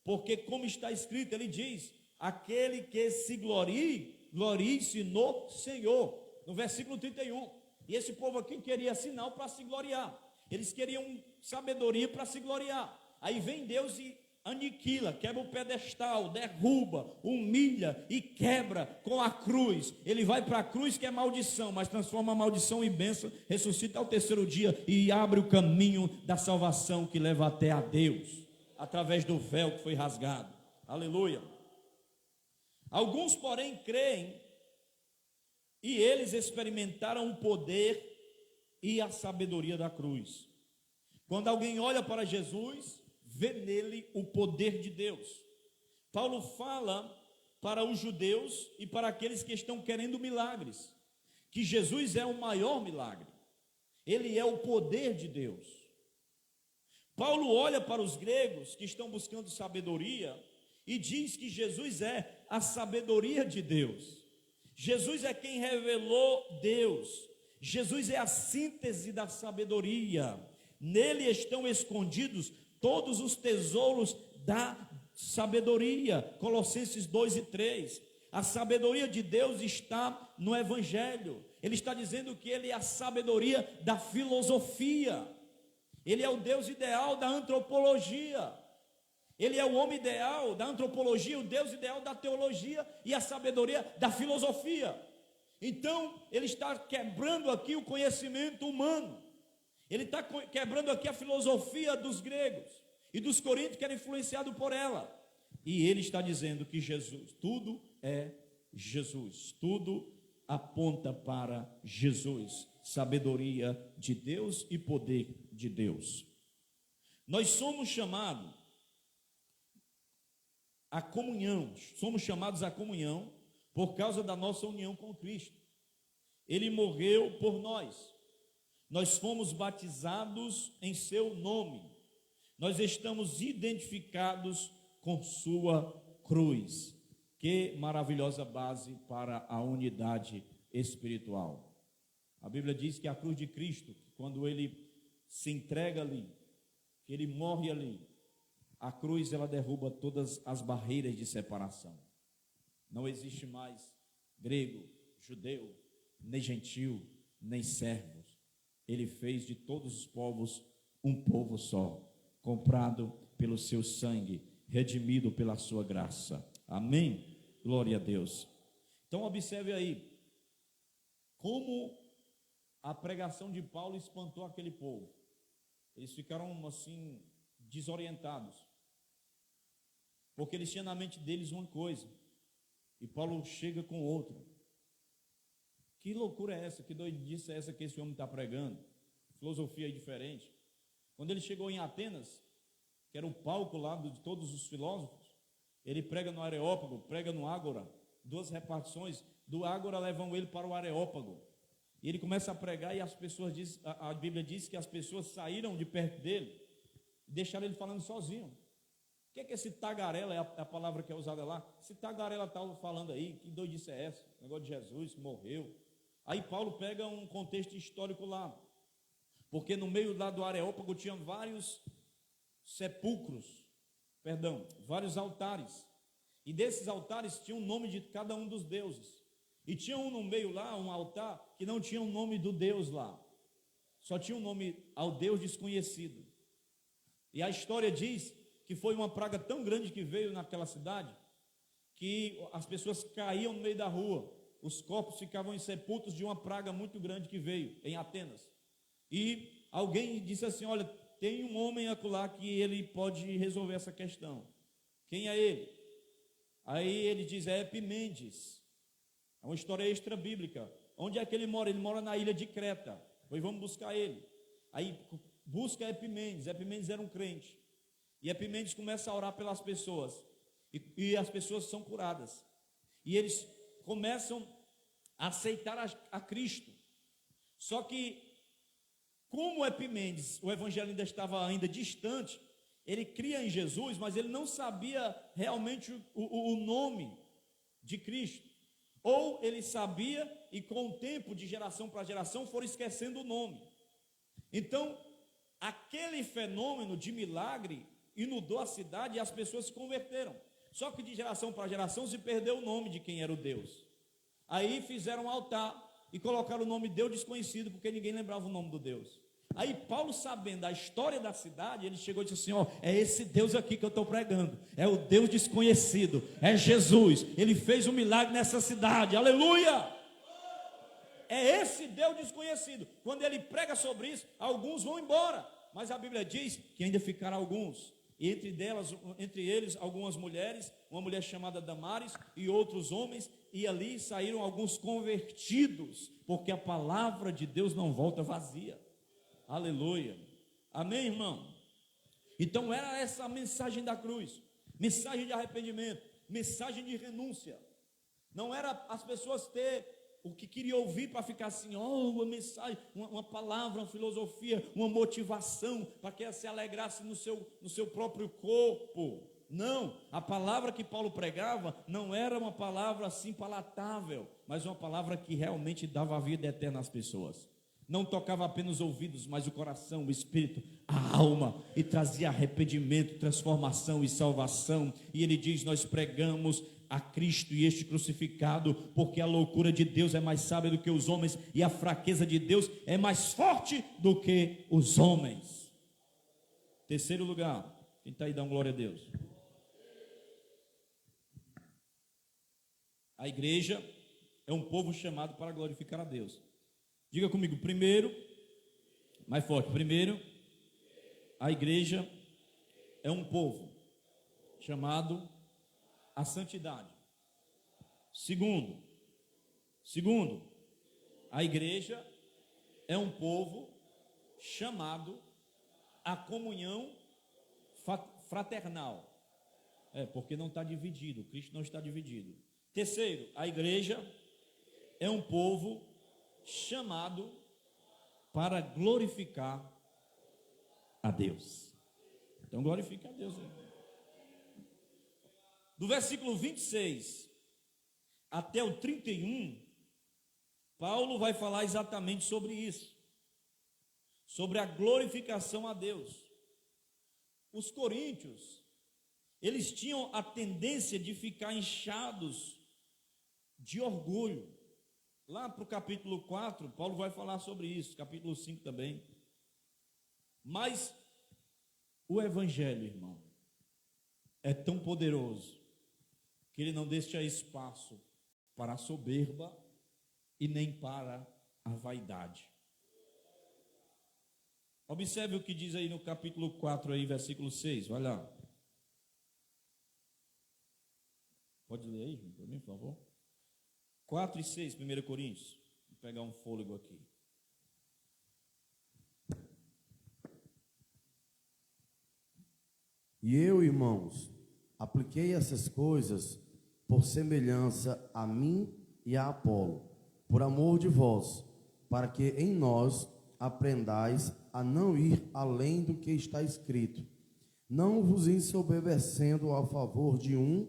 Speaker 1: porque como está escrito, ele diz: aquele que se glorie-se no Senhor, no versículo 31. E esse povo aqui queria sinal para se gloriar, eles queriam sabedoria para se gloriar. Aí vem Deus e aniquila, quebra o pedestal, derruba, humilha e quebra com a cruz. Ele vai para a cruz, que é maldição, mas transforma a maldição em bênção, ressuscita ao terceiro dia e abre o caminho da salvação que leva até a Deus, através do véu que foi rasgado. Aleluia. Alguns, porém, creem, e eles experimentaram o poder e a sabedoria da cruz. Quando alguém olha para Jesus, vê nele o poder de Deus. Paulo fala para os judeus e para aqueles que estão querendo milagres, que Jesus é o maior milagre, ele é o poder de Deus. Paulo olha para os gregos que estão buscando sabedoria e diz que Jesus é a sabedoria de Deus. Jesus é quem revelou Deus. Jesus é a síntese da sabedoria. Nele estão escondidos todos os tesouros da sabedoria. Colossenses 2 e 3. A sabedoria de Deus está no Evangelho. Ele está dizendo que Ele é a sabedoria da filosofia. Ele é o Deus ideal da antropologia. Ele é o homem ideal da antropologia, o Deus ideal da teologia e a sabedoria da filosofia. Então, Ele está quebrando aqui o conhecimento humano. Ele está quebrando aqui a filosofia dos gregos e dos coríntios que eram influenciados por ela. E Ele está dizendo que Jesus, tudo é Jesus, tudo aponta para Jesus, sabedoria de Deus e poder de Deus. Nós somos chamados à comunhão, somos chamados à comunhão por causa da nossa união com Cristo. Ele morreu por nós. Nós fomos batizados em seu nome. Nós estamos identificados com sua cruz. Que maravilhosa base para a unidade espiritual. A Bíblia diz que a cruz de Cristo, quando Ele se entrega ali, que Ele morre ali, a cruz ela derruba todas as barreiras de separação. Não existe mais grego, judeu, nem gentil, nem servos. Ele fez de todos os povos um povo só, comprado pelo seu sangue, redimido pela sua graça. Amém? Glória a Deus. Então observe aí como a pregação de Paulo espantou aquele povo. Eles ficaram assim desorientados, porque eles tinham na mente deles uma coisa e Paulo chega com outra. Que loucura é essa? Que doidice é essa que esse homem está pregando? Filosofia diferente. Quando ele chegou em Atenas, que era o palco lá de todos os filósofos, ele prega no Areópago, prega no Ágora, duas repartições. Do Ágora levam ele para o Areópago. E ele começa a pregar e as pessoas diz, a Bíblia diz que as pessoas saíram de perto dele e deixaram ele falando sozinho. O que é que esse tagarela, é a palavra que é usada lá? Esse tagarela está falando aí, que doidice é essa? O negócio de Jesus que morreu. Aí Paulo pega um contexto histórico lá, porque no meio lá do Areópago tinha vários vários altares, e desses altares tinha o nome de cada um dos deuses, e tinha um no meio lá, um altar, que não tinha o nome do Deus lá, só tinha o nome ao Deus desconhecido, e a história diz que foi uma praga tão grande que veio naquela cidade, que as pessoas caíam no meio da rua, os corpos ficavam insepultos de uma praga muito grande que veio em Atenas, e alguém disse assim, olha, tem um homem acolá que ele pode resolver essa questão. Quem é ele? Aí ele diz, é Epimendes. É uma história extra bíblica. Onde é que ele mora? Ele mora na ilha de Creta. Pois vamos buscar ele. Aí busca Epimendes. Epimendes era um crente. E Epimendes começa a orar pelas pessoas. E as pessoas são curadas. E eles começam a aceitar a Cristo. Só que como Epimendes, o evangelho ainda estava distante, ele cria em Jesus, mas ele não sabia realmente o nome de Cristo. Ou ele sabia e com o tempo de geração para geração foram esquecendo o nome. Então, aquele fenômeno de milagre inundou a cidade e as pessoas se converteram. Só que de geração para geração se perdeu o nome de quem era o Deus. Aí fizeram um altar e colocaram o nome Deus desconhecido, porque ninguém lembrava o nome do Deus. Aí Paulo, sabendo a história da cidade, ele chegou e disse assim, é esse Deus aqui que eu estou pregando, é o Deus desconhecido, é Jesus, ele fez um milagre nessa cidade, aleluia, é esse Deus desconhecido. Quando ele prega sobre isso, alguns vão embora, mas a Bíblia diz que ainda ficaram alguns, e entre eles algumas mulheres, uma mulher chamada Damares e outros homens, e ali saíram alguns convertidos, porque a palavra de Deus não volta vazia, aleluia, amém, irmão? Então era essa a mensagem da cruz, mensagem de arrependimento, mensagem de renúncia. Não era as pessoas ter o que queriam ouvir para ficar assim, uma mensagem, uma palavra, uma filosofia, uma motivação para que ela se alegrasse no seu próprio corpo. Não, a palavra que Paulo pregava não era uma palavra assim palatável, mas uma palavra que realmente dava a vida eterna às pessoas. Não tocava apenas os ouvidos, mas o coração, o espírito, a alma, e trazia arrependimento, transformação e salvação. E ele diz, nós pregamos a Cristo e este crucificado, porque a loucura de Deus é mais sábia do que os homens e a fraqueza de Deus é mais forte do que os homens. Terceiro lugar, quem está aí, dá uma glória a Deus. A igreja é um povo chamado para glorificar a Deus. Diga comigo, primeiro, mais forte, primeiro, a igreja é um povo chamado à santidade. Segundo, a igreja é um povo chamado à comunhão fraternal. Porque não está dividido, Cristo não está dividido. Terceiro, a igreja é um povo chamado para glorificar a Deus. Então glorifica a Deus. Do versículo 26 até o 31, Paulo vai falar exatamente sobre isso, sobre a glorificação a Deus. Os coríntios, eles tinham a tendência de ficar inchados de orgulho. Lá para o capítulo 4, Paulo vai falar sobre isso, capítulo 5 também. Mas o evangelho, irmão, é tão poderoso que ele não deixa espaço para a soberba e nem para a vaidade. Observe o que diz aí no capítulo 4, aí, versículo 6, vai lá. Pode ler aí, para mim, por favor? 4 e 6, 1 Coríntios. Vou pegar um fôlego aqui.
Speaker 2: E eu, irmãos, apliquei essas coisas por semelhança a mim e a Apolo, por amor de vós, para que em nós aprendais a não ir além do que está escrito, não vos ensoberbecendo a favor de um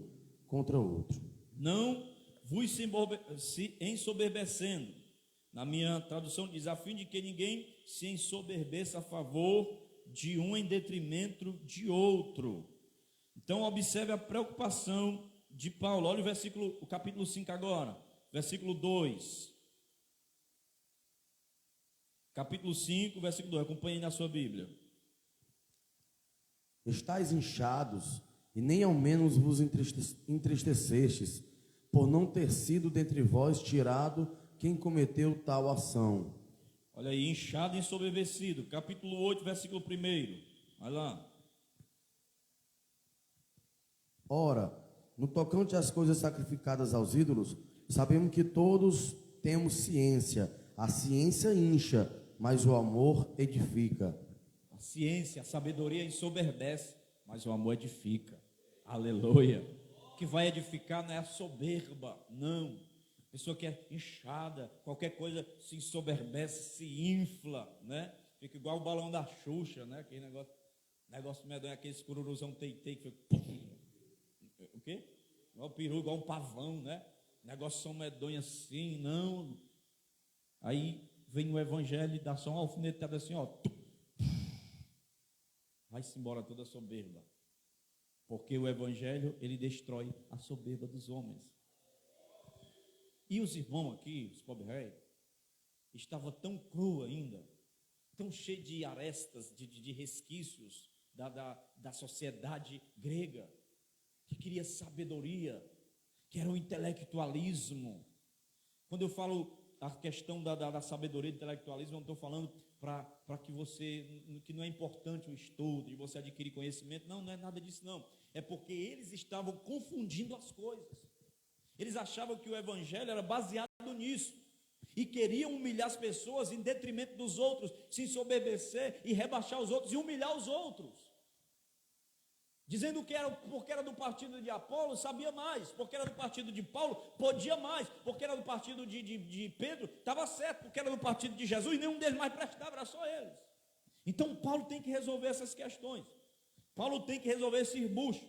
Speaker 2: contra outro.
Speaker 1: Não vos se ensoberbecendo. Na minha tradução diz, a fim de que ninguém se ensoberbeça a favor de um em detrimento de outro. Então observe a preocupação de Paulo. Olha o capítulo 5 agora, versículo 2. Capítulo 5, versículo 2, acompanhe na sua Bíblia.
Speaker 2: Estais inchados, e nem ao menos vos entristecestes, por não ter sido dentre vós tirado quem cometeu tal ação.
Speaker 1: Olha aí, inchado e ensoberbecido. Capítulo 8, versículo 1. Vai lá.
Speaker 2: Ora, no tocante às coisas sacrificadas aos ídolos, sabemos que todos temos ciência. A ciência incha, mas o amor edifica.
Speaker 1: A ciência, a sabedoria ensoberbece, mas o amor edifica. Aleluia. O que vai edificar não é a soberba, não. A pessoa que é inchada, qualquer coisa se ensoberbece, se infla, né? Fica igual o balão da Xuxa, né? Aquele negócio medonho, aquele cururuzão teitei que fica... O quê? Igual o peru, igual um pavão, né? Negócio são medonho assim, não. Aí vem o evangelho e dá só uma alfinetada assim, ó. Vai-se embora toda a soberba. Porque o evangelho, ele destrói a soberba dos homens. E os irmãos aqui, os pobres réis, estavam tão cru ainda, tão cheio de arestas, de resquícios da sociedade grega, que queria sabedoria, que era o intelectualismo. Quando eu falo a questão da sabedoria e do intelectualismo, eu não estou falando para que não é importante o estudo, de você adquirir conhecimento, não é nada disso não, é porque eles estavam confundindo as coisas. Eles achavam que o evangelho era baseado nisso, e queriam humilhar as pessoas em detrimento dos outros, se ensoberbecer e rebaixar os outros, e humilhar os outros, dizendo que porque era do partido de Apolo, sabia mais, porque era do partido de Paulo, podia mais, porque era do partido de Pedro, estava certo, porque era do partido de Jesus, nenhum deles mais prestava, era só eles. Então Paulo tem que resolver essas questões, Paulo tem que resolver esse embuste.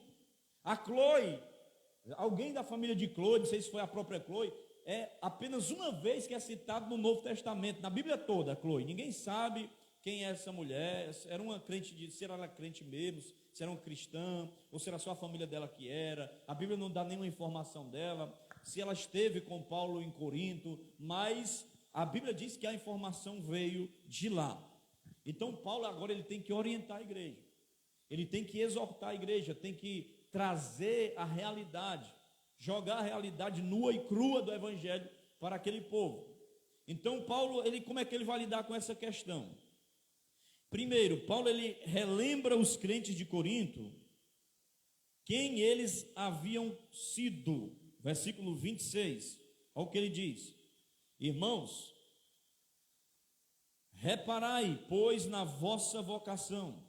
Speaker 1: A Chloe, alguém da família de Chloe, não sei se foi a própria Chloe, é apenas uma vez que é citado no Novo Testamento, na Bíblia toda, a Chloe. Ninguém sabe quem é essa mulher, era uma crente, se ela era crente mesmo, se era um cristã, ou se era só a família dela que era. A Bíblia não dá nenhuma informação dela, se ela esteve com Paulo em Corinto, mas a Bíblia diz que a informação veio de lá. Então Paulo agora ele tem que orientar a igreja, ele tem que exortar a igreja, tem que trazer a realidade, jogar a realidade nua e crua do evangelho para aquele povo. Então Paulo, como é que ele vai lidar com essa questão? Primeiro, Paulo ele relembra os crentes de Corinto quem eles haviam sido. Versículo 26, olha o que ele diz: irmãos, reparai, pois, na vossa vocação,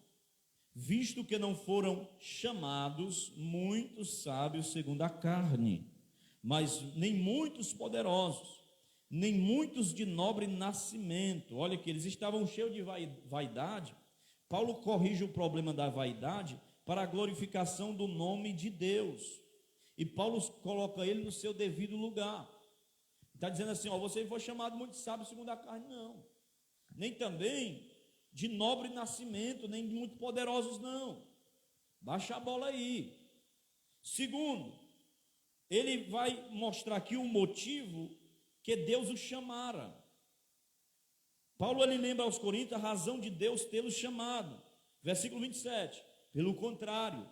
Speaker 1: visto que não foram chamados muitos sábios segundo a carne, mas nem muitos poderosos, nem muitos de nobre nascimento. Olha que eles estavam cheios de vaidade. Paulo corrige o problema da vaidade para a glorificação do nome de Deus, e Paulo coloca ele no seu devido lugar. Está dizendo assim, você foi chamado muito sábio segundo a carne, não, nem também de nobre nascimento, nem de muito poderosos, não. Baixa a bola aí. Segundo, ele vai mostrar aqui o motivo que Deus os chamara. Paulo ele lembra aos Coríntios a razão de Deus tê-los chamado. Versículo 27, pelo contrário,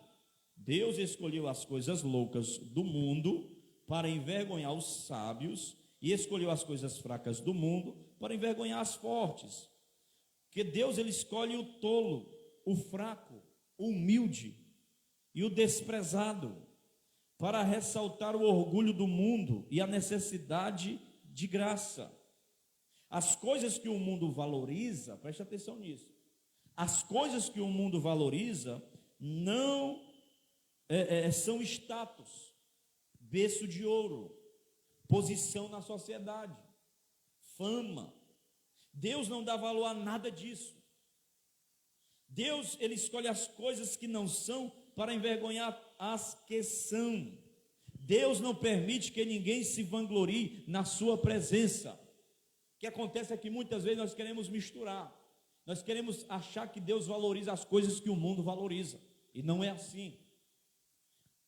Speaker 1: Deus escolheu as coisas loucas do mundo para envergonhar os sábios, e escolheu as coisas fracas do mundo para envergonhar as fortes. Porque Deus ele escolhe o tolo, o fraco, o humilde e o desprezado, para ressaltar o orgulho do mundo e a necessidade de graça. As coisas que o mundo valoriza, preste atenção nisso, as coisas que o mundo valoriza não são status, berço de ouro, posição na sociedade, fama. Deus não dá valor a nada disso. Deus ele escolhe as coisas que não são para envergonhar as que são. Deus não permite que ninguém se vanglorie na sua presença. O que acontece é que muitas vezes nós queremos misturar, nós queremos achar que Deus valoriza as coisas que o mundo valoriza, e não é assim.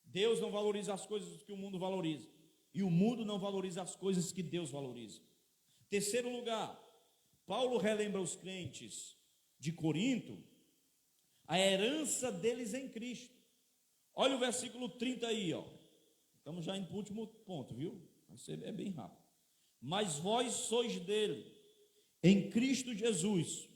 Speaker 1: Deus não valoriza as coisas que o mundo valoriza, e o mundo não valoriza as coisas que Deus valoriza. Terceiro lugar, Paulo relembra os crentes de Corinto a herança deles em Cristo. Olha o versículo 30 aí, estamos já indo para o último ponto, viu? É bem rápido. Mas vós sois dele, em Cristo Jesus,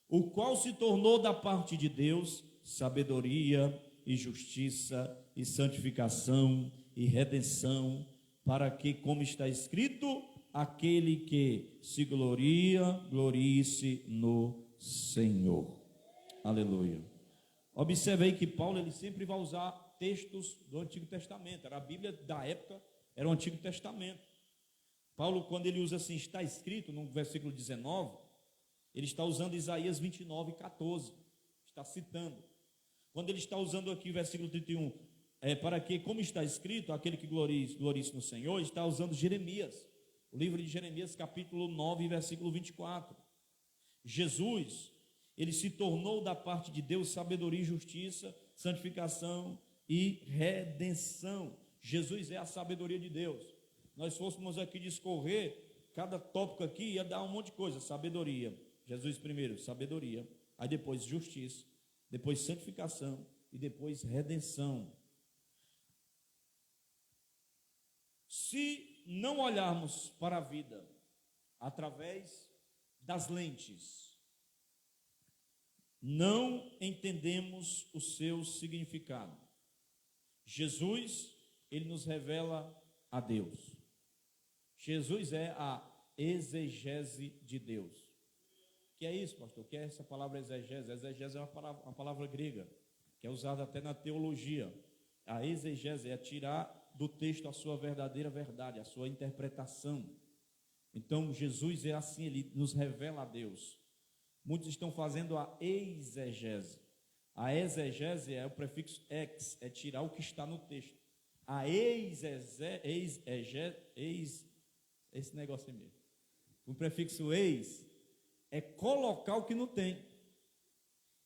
Speaker 1: o qual se tornou da parte de Deus sabedoria e justiça e santificação e redenção, para que, como está escrito, aquele que se gloria, glorie-se no Senhor. Aleluia. Observe aí que Paulo ele sempre vai usar textos do Antigo Testamento. Era a Bíblia da época, era o Antigo Testamento. Paulo, quando ele usa assim, está escrito, no versículo 19, ele está usando Isaías 29, 14, está citando. Quando ele está usando aqui o versículo 31, para que, como está escrito, aquele que glorie-se no Senhor, está usando Jeremias, o livro de Jeremias, capítulo 9, versículo 24. Jesus, ele se tornou da parte de Deus sabedoria e justiça, santificação e redenção. Jesus é a sabedoria de Deus. Nós fôssemos aqui discorrer, cada tópico aqui ia dar um monte de coisa. Sabedoria, Jesus primeiro, sabedoria, aí depois justiça, depois santificação e depois redenção. Se não olharmos para a vida através das lentes, não entendemos o seu significado. Jesus, ele nos revela a Deus. Jesus é a exegese de Deus. O que é isso, pastor? O que é essa palavra exegese? Exegese é uma palavra grega, que é usada até na teologia. A exegese é tirar do texto a sua verdadeira verdade, a sua interpretação. Então, Jesus é assim, ele nos revela a Deus. Muitos estão fazendo a exegese. A exegese é o prefixo ex, é tirar o que está no texto. A esse negócio aí mesmo. O prefixo eis é colocar o que não tem.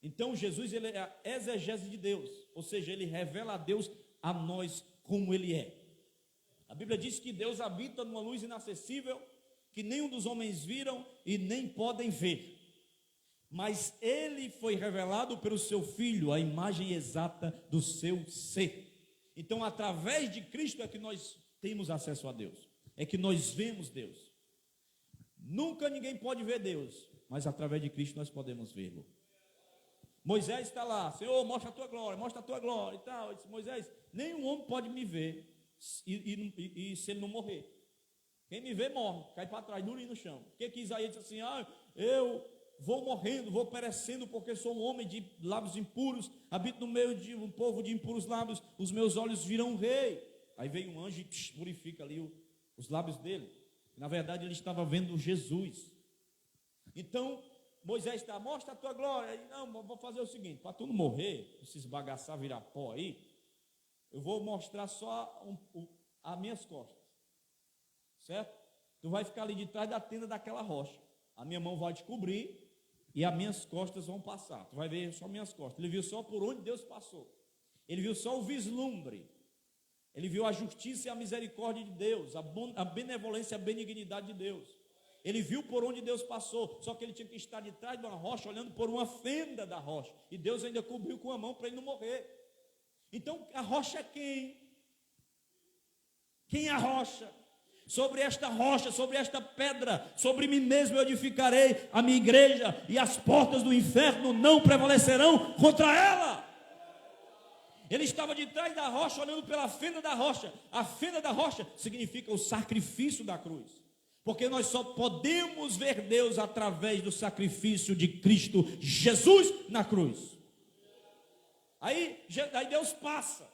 Speaker 1: Então Jesus, ele é a exegese de Deus, ou seja, ele revela a Deus a nós como ele é. A Bíblia diz que Deus habita numa luz inacessível, que nenhum dos homens viram e nem podem ver. Mas ele foi revelado pelo seu Filho, a imagem exata do seu ser. Então, através de Cristo é que nós temos acesso a Deus, é que nós vemos Deus. Nunca ninguém pode ver Deus, mas através de Cristo nós podemos vê-lo. Moisés está lá, Senhor, mostra a tua glória e tal. Eu disse, Moisés, nenhum homem pode me ver e se ele não morrer. Quem me vê morre, cai para trás, durinho no chão. O que Isaías disse assim, eu vou morrendo, vou perecendo, porque sou um homem de lábios impuros, habito no meio de um povo de impuros lábios, os meus olhos viram rei. Aí veio um anjo e purifica ali os lábios dele. Na verdade ele estava vendo Jesus. Então Moisés está, mostra a tua glória. Ele, não, vou fazer o seguinte, para tu não morrer, se esbagaçar, virar pó aí, eu vou mostrar só as minhas costas, certo? Tu vai ficar ali de trás da tenda daquela rocha, a minha mão vai te cobrir e as minhas costas vão passar, tu vai ver só minhas costas. Ele viu só por onde Deus passou, ele viu só o vislumbre, ele viu a justiça e a misericórdia de Deus, a benevolência e a benignidade de Deus. Ele viu por onde Deus passou, só que ele tinha que estar de trás de uma rocha, olhando por uma fenda da rocha, e Deus ainda cobriu com a mão para ele não morrer. Então a rocha é quem? Quem é a rocha? Sobre esta rocha, sobre esta pedra, sobre mim mesmo eu edificarei a minha igreja, e as portas do inferno não prevalecerão contra ela. Ele estava de trás da rocha, olhando pela fenda da rocha. A fenda da rocha significa o sacrifício da cruz. Porque nós só podemos ver Deus através do sacrifício de Cristo Jesus na cruz. Aí Deus passa.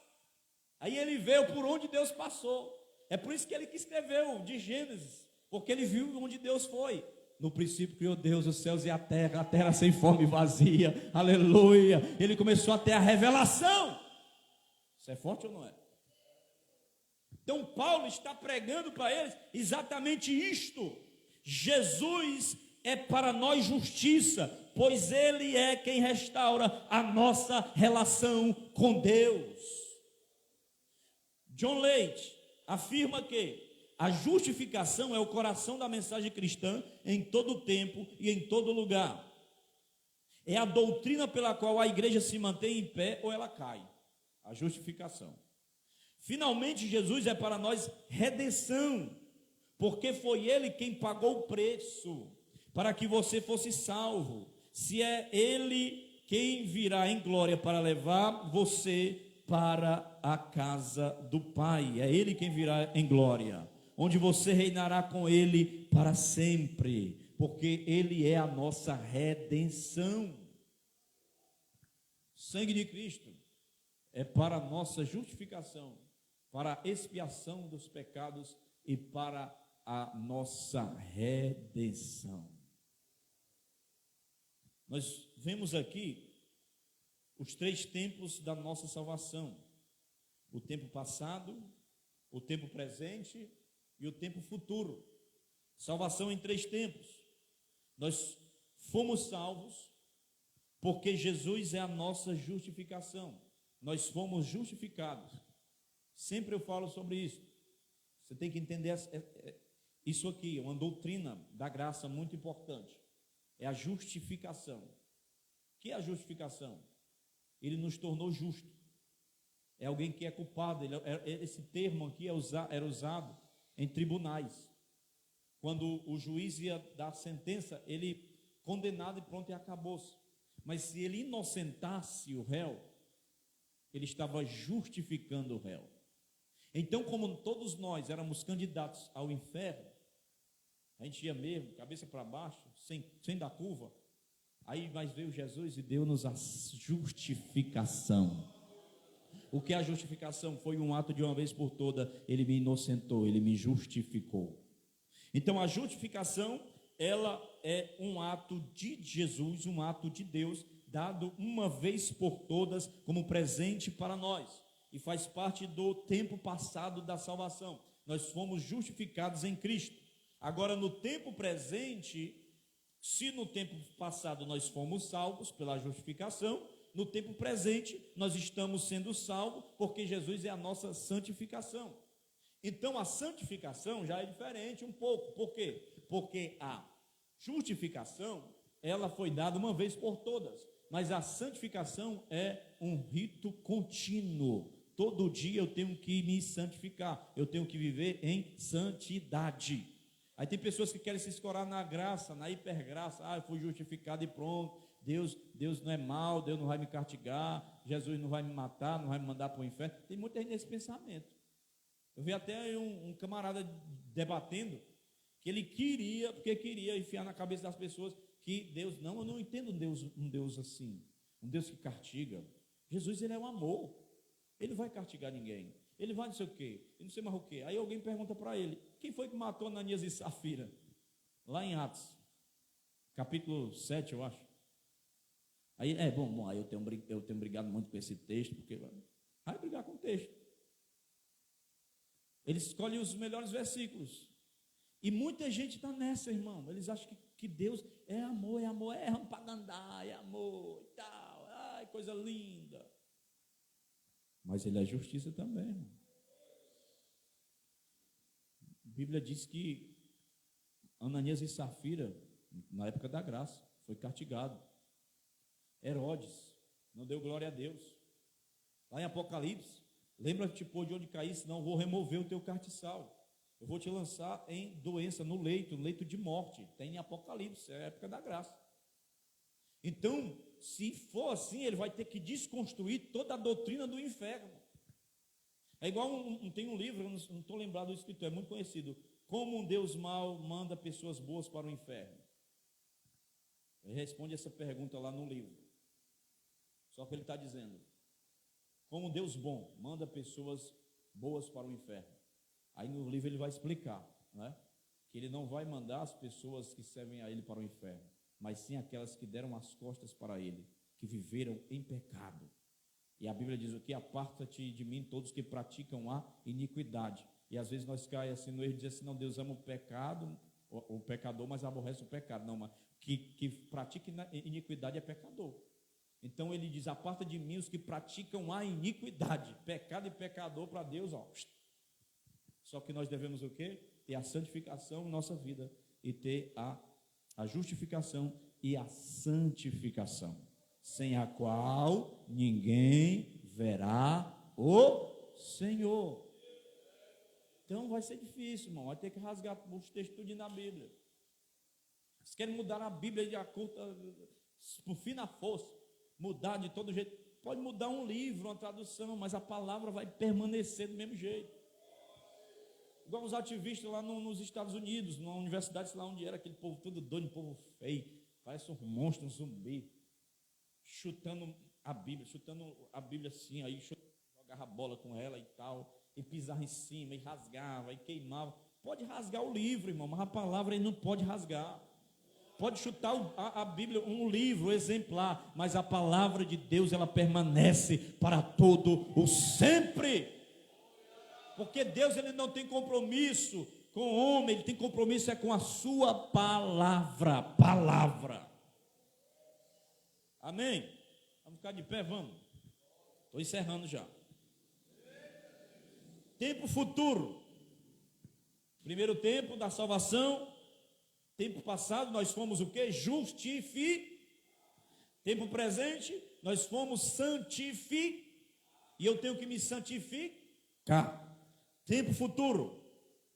Speaker 1: Aí ele vê por onde Deus passou. É por isso que ele que escreveu de Gênesis, porque ele viu onde Deus foi. No princípio criou Deus os céus e a terra sem forma e vazia. Aleluia. Ele começou a ter a revelação. Isso é forte ou não é? Então Paulo está pregando para eles exatamente isto. Jesus é para nós justiça, pois ele é quem restaura a nossa relação com Deus. John Leite afirma que a justificação é o coração da mensagem cristã em todo tempo e em todo lugar. É a doutrina pela qual a igreja se mantém em pé ou ela cai. A justificação. Finalmente, Jesus é para nós redenção, porque foi Ele quem pagou o preço para que você fosse salvo. Se é Ele quem virá em glória para levar você para a casa do Pai, é Ele quem virá em glória, onde você reinará com Ele para sempre, porque Ele é a nossa redenção. Sangue de Cristo é para a nossa justificação, para a expiação dos pecados e para a nossa redenção. Nós vemos aqui os 3 tempos da nossa salvação: o tempo passado, o tempo presente e o tempo futuro. Salvação em 3 tempos. Nós fomos salvos porque Jesus é a nossa justificação. Nós fomos justificados. Sempre eu falo sobre isso. Você tem que entender isso aqui, é uma doutrina da graça muito importante. É a justificação. O que é a justificação? Ele nos tornou justo. É alguém que é culpado. Esse termo aqui era usado em tribunais. Quando o juiz ia dar sentença, ele condenado e pronto, e acabou-se. Mas se ele inocentasse o réu, ele estava justificando o réu. Então, como todos nós éramos candidatos ao inferno, a gente ia mesmo, cabeça para baixo, sem dar curva. Aí mais veio Jesus e deu-nos a justificação. O que é a justificação? Foi um ato de uma vez por toda. Ele me inocentou, ele me justificou. Então a justificação, ela é um ato de Jesus, um ato de Deus, dado uma vez por todas como presente para nós, e faz parte do tempo passado da salvação. Nós fomos justificados em Cristo. Agora, no tempo presente, Se no tempo passado nós fomos salvos pela justificação, no tempo presente nós estamos sendo salvos porque Jesus é a nossa santificação. Então a santificação já é diferente um pouco. Por quê? Porque a justificação, ela foi dada uma vez por todas, mas a santificação é um rito contínuo. Todo dia eu tenho que me santificar, eu tenho que viver em santidade. Aí tem pessoas que querem se escorar na graça, na hipergraça. Eu fui justificado e pronto. Deus não é mau, Deus não vai me castigar, Jesus não vai me matar, não vai me mandar para o inferno. Tem muita gente nesse pensamento. Eu vi até um camarada debatendo que ele queria enfiar na cabeça das pessoas que Deus, não, eu não entendo um Deus assim, um Deus que castiga. Jesus, ele é um amor, ele não vai castigar ninguém, ele vai não sei o quê, ele não sei mais o quê. Aí alguém pergunta para ele, quem foi que matou Ananias e Safira? Lá em Atos, capítulo 7, eu acho. Aí, aí eu tenho brigado muito com esse texto, porque vai brigar com o texto. Ele escolhe os melhores versículos. E muita gente está nessa, irmão. Eles acham que Deus é amor, é rampagandá, é amor e tal. Ai, coisa linda. Mas ele é justiça também, irmão. A Bíblia diz que Ananias e Safira, na época da graça, foi castigado. Herodes não deu glória a Deus. Lá em Apocalipse, lembra-te de onde cair, senão eu vou remover o teu castiçal. Eu vou te lançar em doença, no leito de morte. Tem em Apocalipse, é a época da graça. Então, se for assim, ele vai ter que desconstruir toda a doutrina do inferno. É igual, tem um livro, eu não estou lembrado do escritor, é muito conhecido. Como um Deus mau manda pessoas boas para o inferno? Ele responde essa pergunta lá no livro. Só que ele está dizendo, como um Deus bom manda pessoas boas para o inferno. Aí no livro ele vai explicar, né, que ele não vai mandar as pessoas que servem a ele para o inferno, mas sim aquelas que deram as costas para ele, que viveram em pecado. E a Bíblia diz o que? Aparta-te de mim todos que praticam a iniquidade. E às vezes nós caímos assim no erro de dizer assim, não, Deus ama o pecado, o pecador, mas aborrece o pecado. Não, mas que pratica iniquidade é pecador. Então ele diz, aparta de mim os que praticam a iniquidade. Pecado e pecador para Deus, ó. Só que nós devemos o quê? Ter a santificação em nossa vida e ter a justificação e a santificação, sem a qual ninguém verá o Senhor. Então vai ser difícil, irmão. Vai ter que rasgar os textos tudo na Bíblia. Vocês querem mudar a Bíblia de acordo, por fim na força, mudar de todo jeito. Pode mudar um livro, uma tradução, mas a palavra vai permanecer do mesmo jeito. Igual os ativistas lá nos Estados Unidos, na universidade, sei lá onde era, aquele povo todo doido, povo feio, parece um monstro, um zumbi, chutando a Bíblia assim, aí jogava a bola com ela e tal, e pisava em cima, e rasgava, e queimava. Pode rasgar o livro, irmão, mas a palavra ele não pode rasgar. Pode chutar a Bíblia, um livro exemplar, mas a palavra de Deus, ela permanece para todo o sempre. Porque Deus, ele não tem compromisso com o homem, ele tem compromisso com a sua palavra. Amém? Vamos ficar de pé, vamos. Estou encerrando já. Tempo futuro. Primeiro tempo da salvação. Tempo passado nós fomos o quê? Tempo presente nós fomos santificados. E eu tenho que me santificar. Tempo futuro,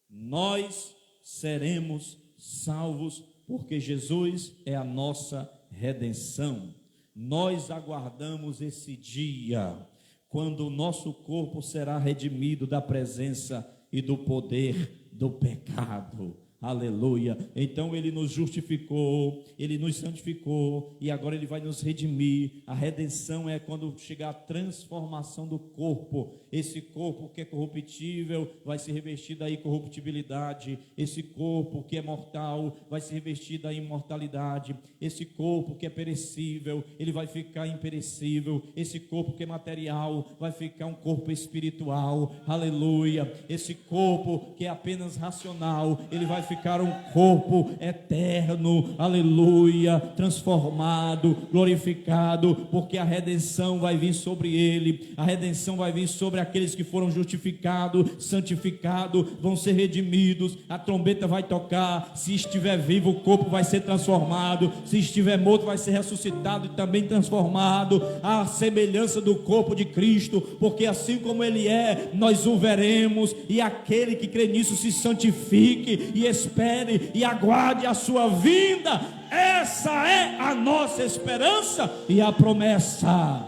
Speaker 1: nós seremos salvos, porque Jesus é a nossa redenção. Nós aguardamos esse dia, quando o nosso corpo será redimido da presença e do poder do pecado. Aleluia. Então ele nos justificou, ele nos santificou e agora ele vai nos redimir. A redenção é quando chegar a transformação do corpo. Esse corpo que é corruptível vai se revestir da incorruptibilidade. Esse corpo que é mortal vai se revestir da imortalidade. Esse corpo que é perecível, ele vai ficar imperecível. Esse corpo que é material vai ficar um corpo espiritual. Aleluia. Esse corpo que é apenas racional, ele vai ficar um corpo eterno, aleluia, transformado, glorificado, porque a redenção vai vir sobre ele, a redenção vai vir sobre aqueles que foram justificados, santificados, vão ser redimidos, a trombeta vai tocar, se estiver vivo o corpo vai ser transformado, se estiver morto vai ser ressuscitado e também transformado, à semelhança do corpo de Cristo, porque assim como ele é, nós o veremos, e aquele que crê nisso se santifique e espere e aguarde a sua vinda. Essa é a nossa esperança e a promessa.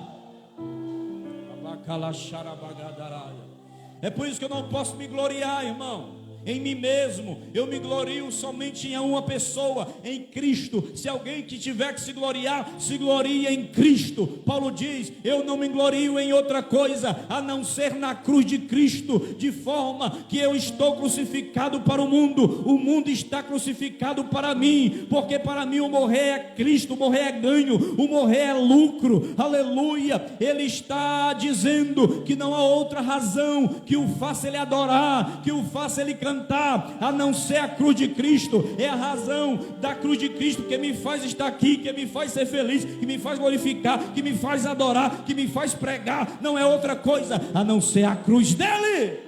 Speaker 1: É por isso que eu não posso me gloriar, irmão, em mim mesmo. Eu me glorio somente em uma pessoa, em Cristo. Se alguém que tiver que se gloriar, se glorie em Cristo. Paulo diz: eu não me glorio em outra coisa a não ser na cruz de Cristo, de forma que eu estou crucificado para o mundo está crucificado para mim, porque para mim o morrer é Cristo, o morrer é ganho, o morrer é lucro, aleluia. Ele está dizendo que não há outra razão que o faça ele adorar, que o faça ele cantar, a não ser a cruz de Cristo. É a razão da cruz de Cristo que me faz estar aqui, que me faz ser feliz, que me faz glorificar, que me faz adorar, que me faz pregar. Não é outra coisa a não ser a cruz dele,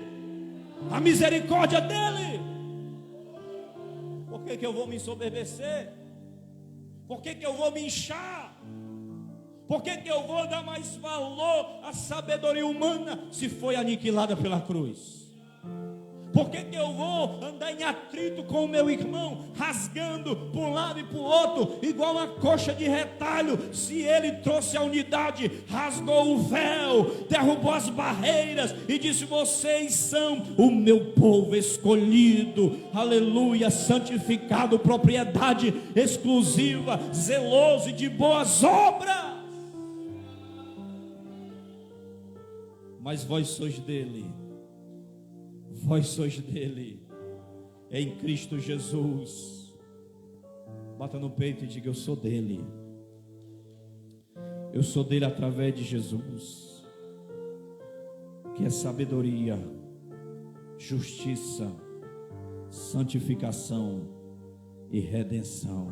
Speaker 1: a misericórdia dele. Por que eu vou me ensoberbecer? Por que eu vou me inchar? Por que eu vou dar mais valor à sabedoria humana se foi aniquilada pela cruz? Por que eu vou andar em atrito com o meu irmão, rasgando para um lado e para o outro, igual uma coxa de retalho, se ele trouxe a unidade, rasgou o véu, derrubou as barreiras e disse: vocês são o meu povo escolhido, aleluia, santificado, propriedade exclusiva, zeloso e de boas obras. Mas vós sois dele, vós sois dele, em Cristo Jesus. Bata no peito e diga: eu sou dele. Eu sou dele através de Jesus, que é sabedoria, justiça, santificação e redenção.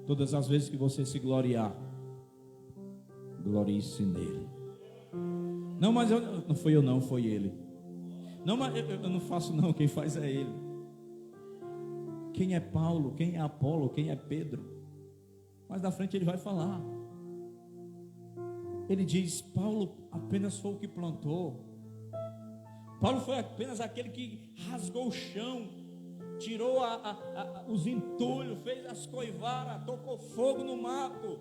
Speaker 1: Todas as vezes que você se gloriar, glorie-se nele. Não, mas não fui eu não, foi ele. Não, mas eu não faço não, quem faz é ele. Quem é Paulo, quem é Apolo, quem é Pedro? Mas na frente ele vai falar. Ele diz: Paulo apenas foi o que plantou. Paulo foi apenas aquele que rasgou o chão, tirou os entulhos, fez as coivaras, tocou fogo no mato,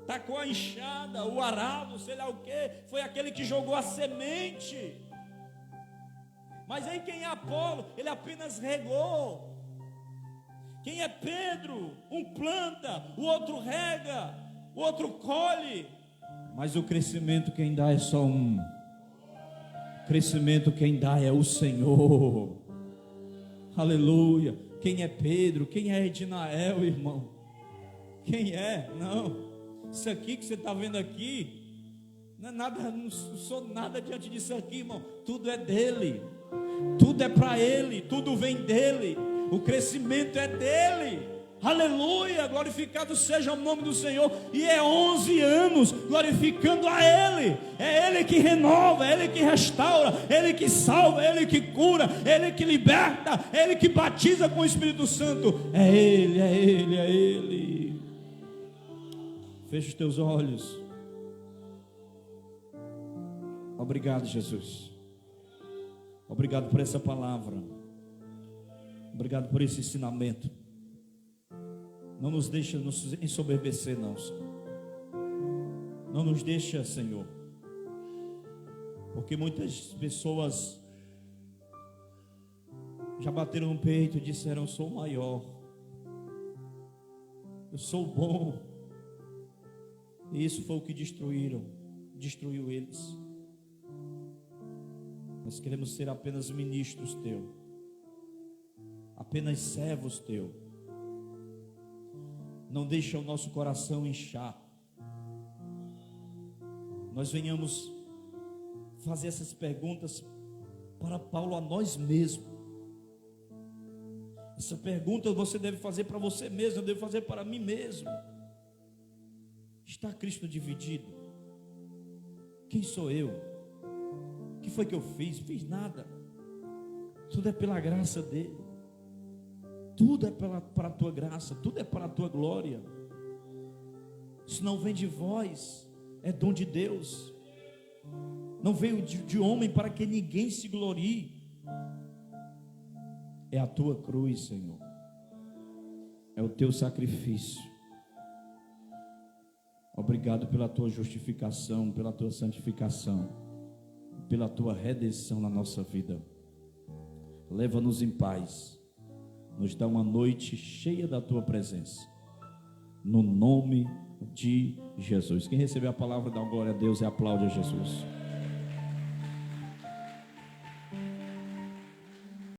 Speaker 1: tacou a enxada, o arado, sei lá o que. Foi aquele que jogou a semente. Mas em quem é Apolo, ele apenas regou. Quem é Pedro? Um planta, o outro rega, o outro colhe. Mas o crescimento quem dá é só um. O crescimento quem dá é o Senhor. Aleluia. Quem é Pedro? Quem é Edinael, irmão? Quem é? Não. Isso aqui que você está vendo aqui, não é nada, não sou nada diante disso aqui, irmão. Tudo é dele. Tudo é para ele, tudo vem dele, o crescimento é dele, aleluia, glorificado seja o nome do Senhor. E é 11 anos glorificando a ele, é ele que renova, é ele que restaura, é ele que salva, é ele que cura, é ele que liberta, é ele que batiza com o Espírito Santo, é ele, é ele, é ele. Fecha os teus olhos. Obrigado, Jesus. Obrigado por essa palavra. Obrigado por esse ensinamento. Não nos deixa nos ensoberbecer, não, Senhor. Não nos deixa, Senhor. Porque muitas pessoas já bateram no peito e disseram: eu sou o maior, eu sou o bom. E isso foi o que destruiu eles. Nós queremos ser apenas ministros teus, apenas servos teus. Não deixa o nosso coração inchar. Nós venhamos fazer essas perguntas para Paulo a nós mesmos. Essa pergunta você deve fazer para você mesmo, eu devo fazer para mim mesmo. Está Cristo dividido? Quem sou eu? O que foi que eu fiz? Fiz nada. Tudo é pela graça dele. Tudo é para a tua graça, tudo é para a tua glória. Isso não vem de vós, é dom de Deus. Não veio de homem para que ninguém se glorie. É a tua cruz, Senhor. É o teu sacrifício. Obrigado pela tua justificação, pela tua santificação, pela tua redenção na nossa vida. Leva-nos em paz. Nos dá uma noite cheia da tua presença. No nome de Jesus. Quem recebeu a palavra, dá uma glória a Deus e aplaude a Jesus.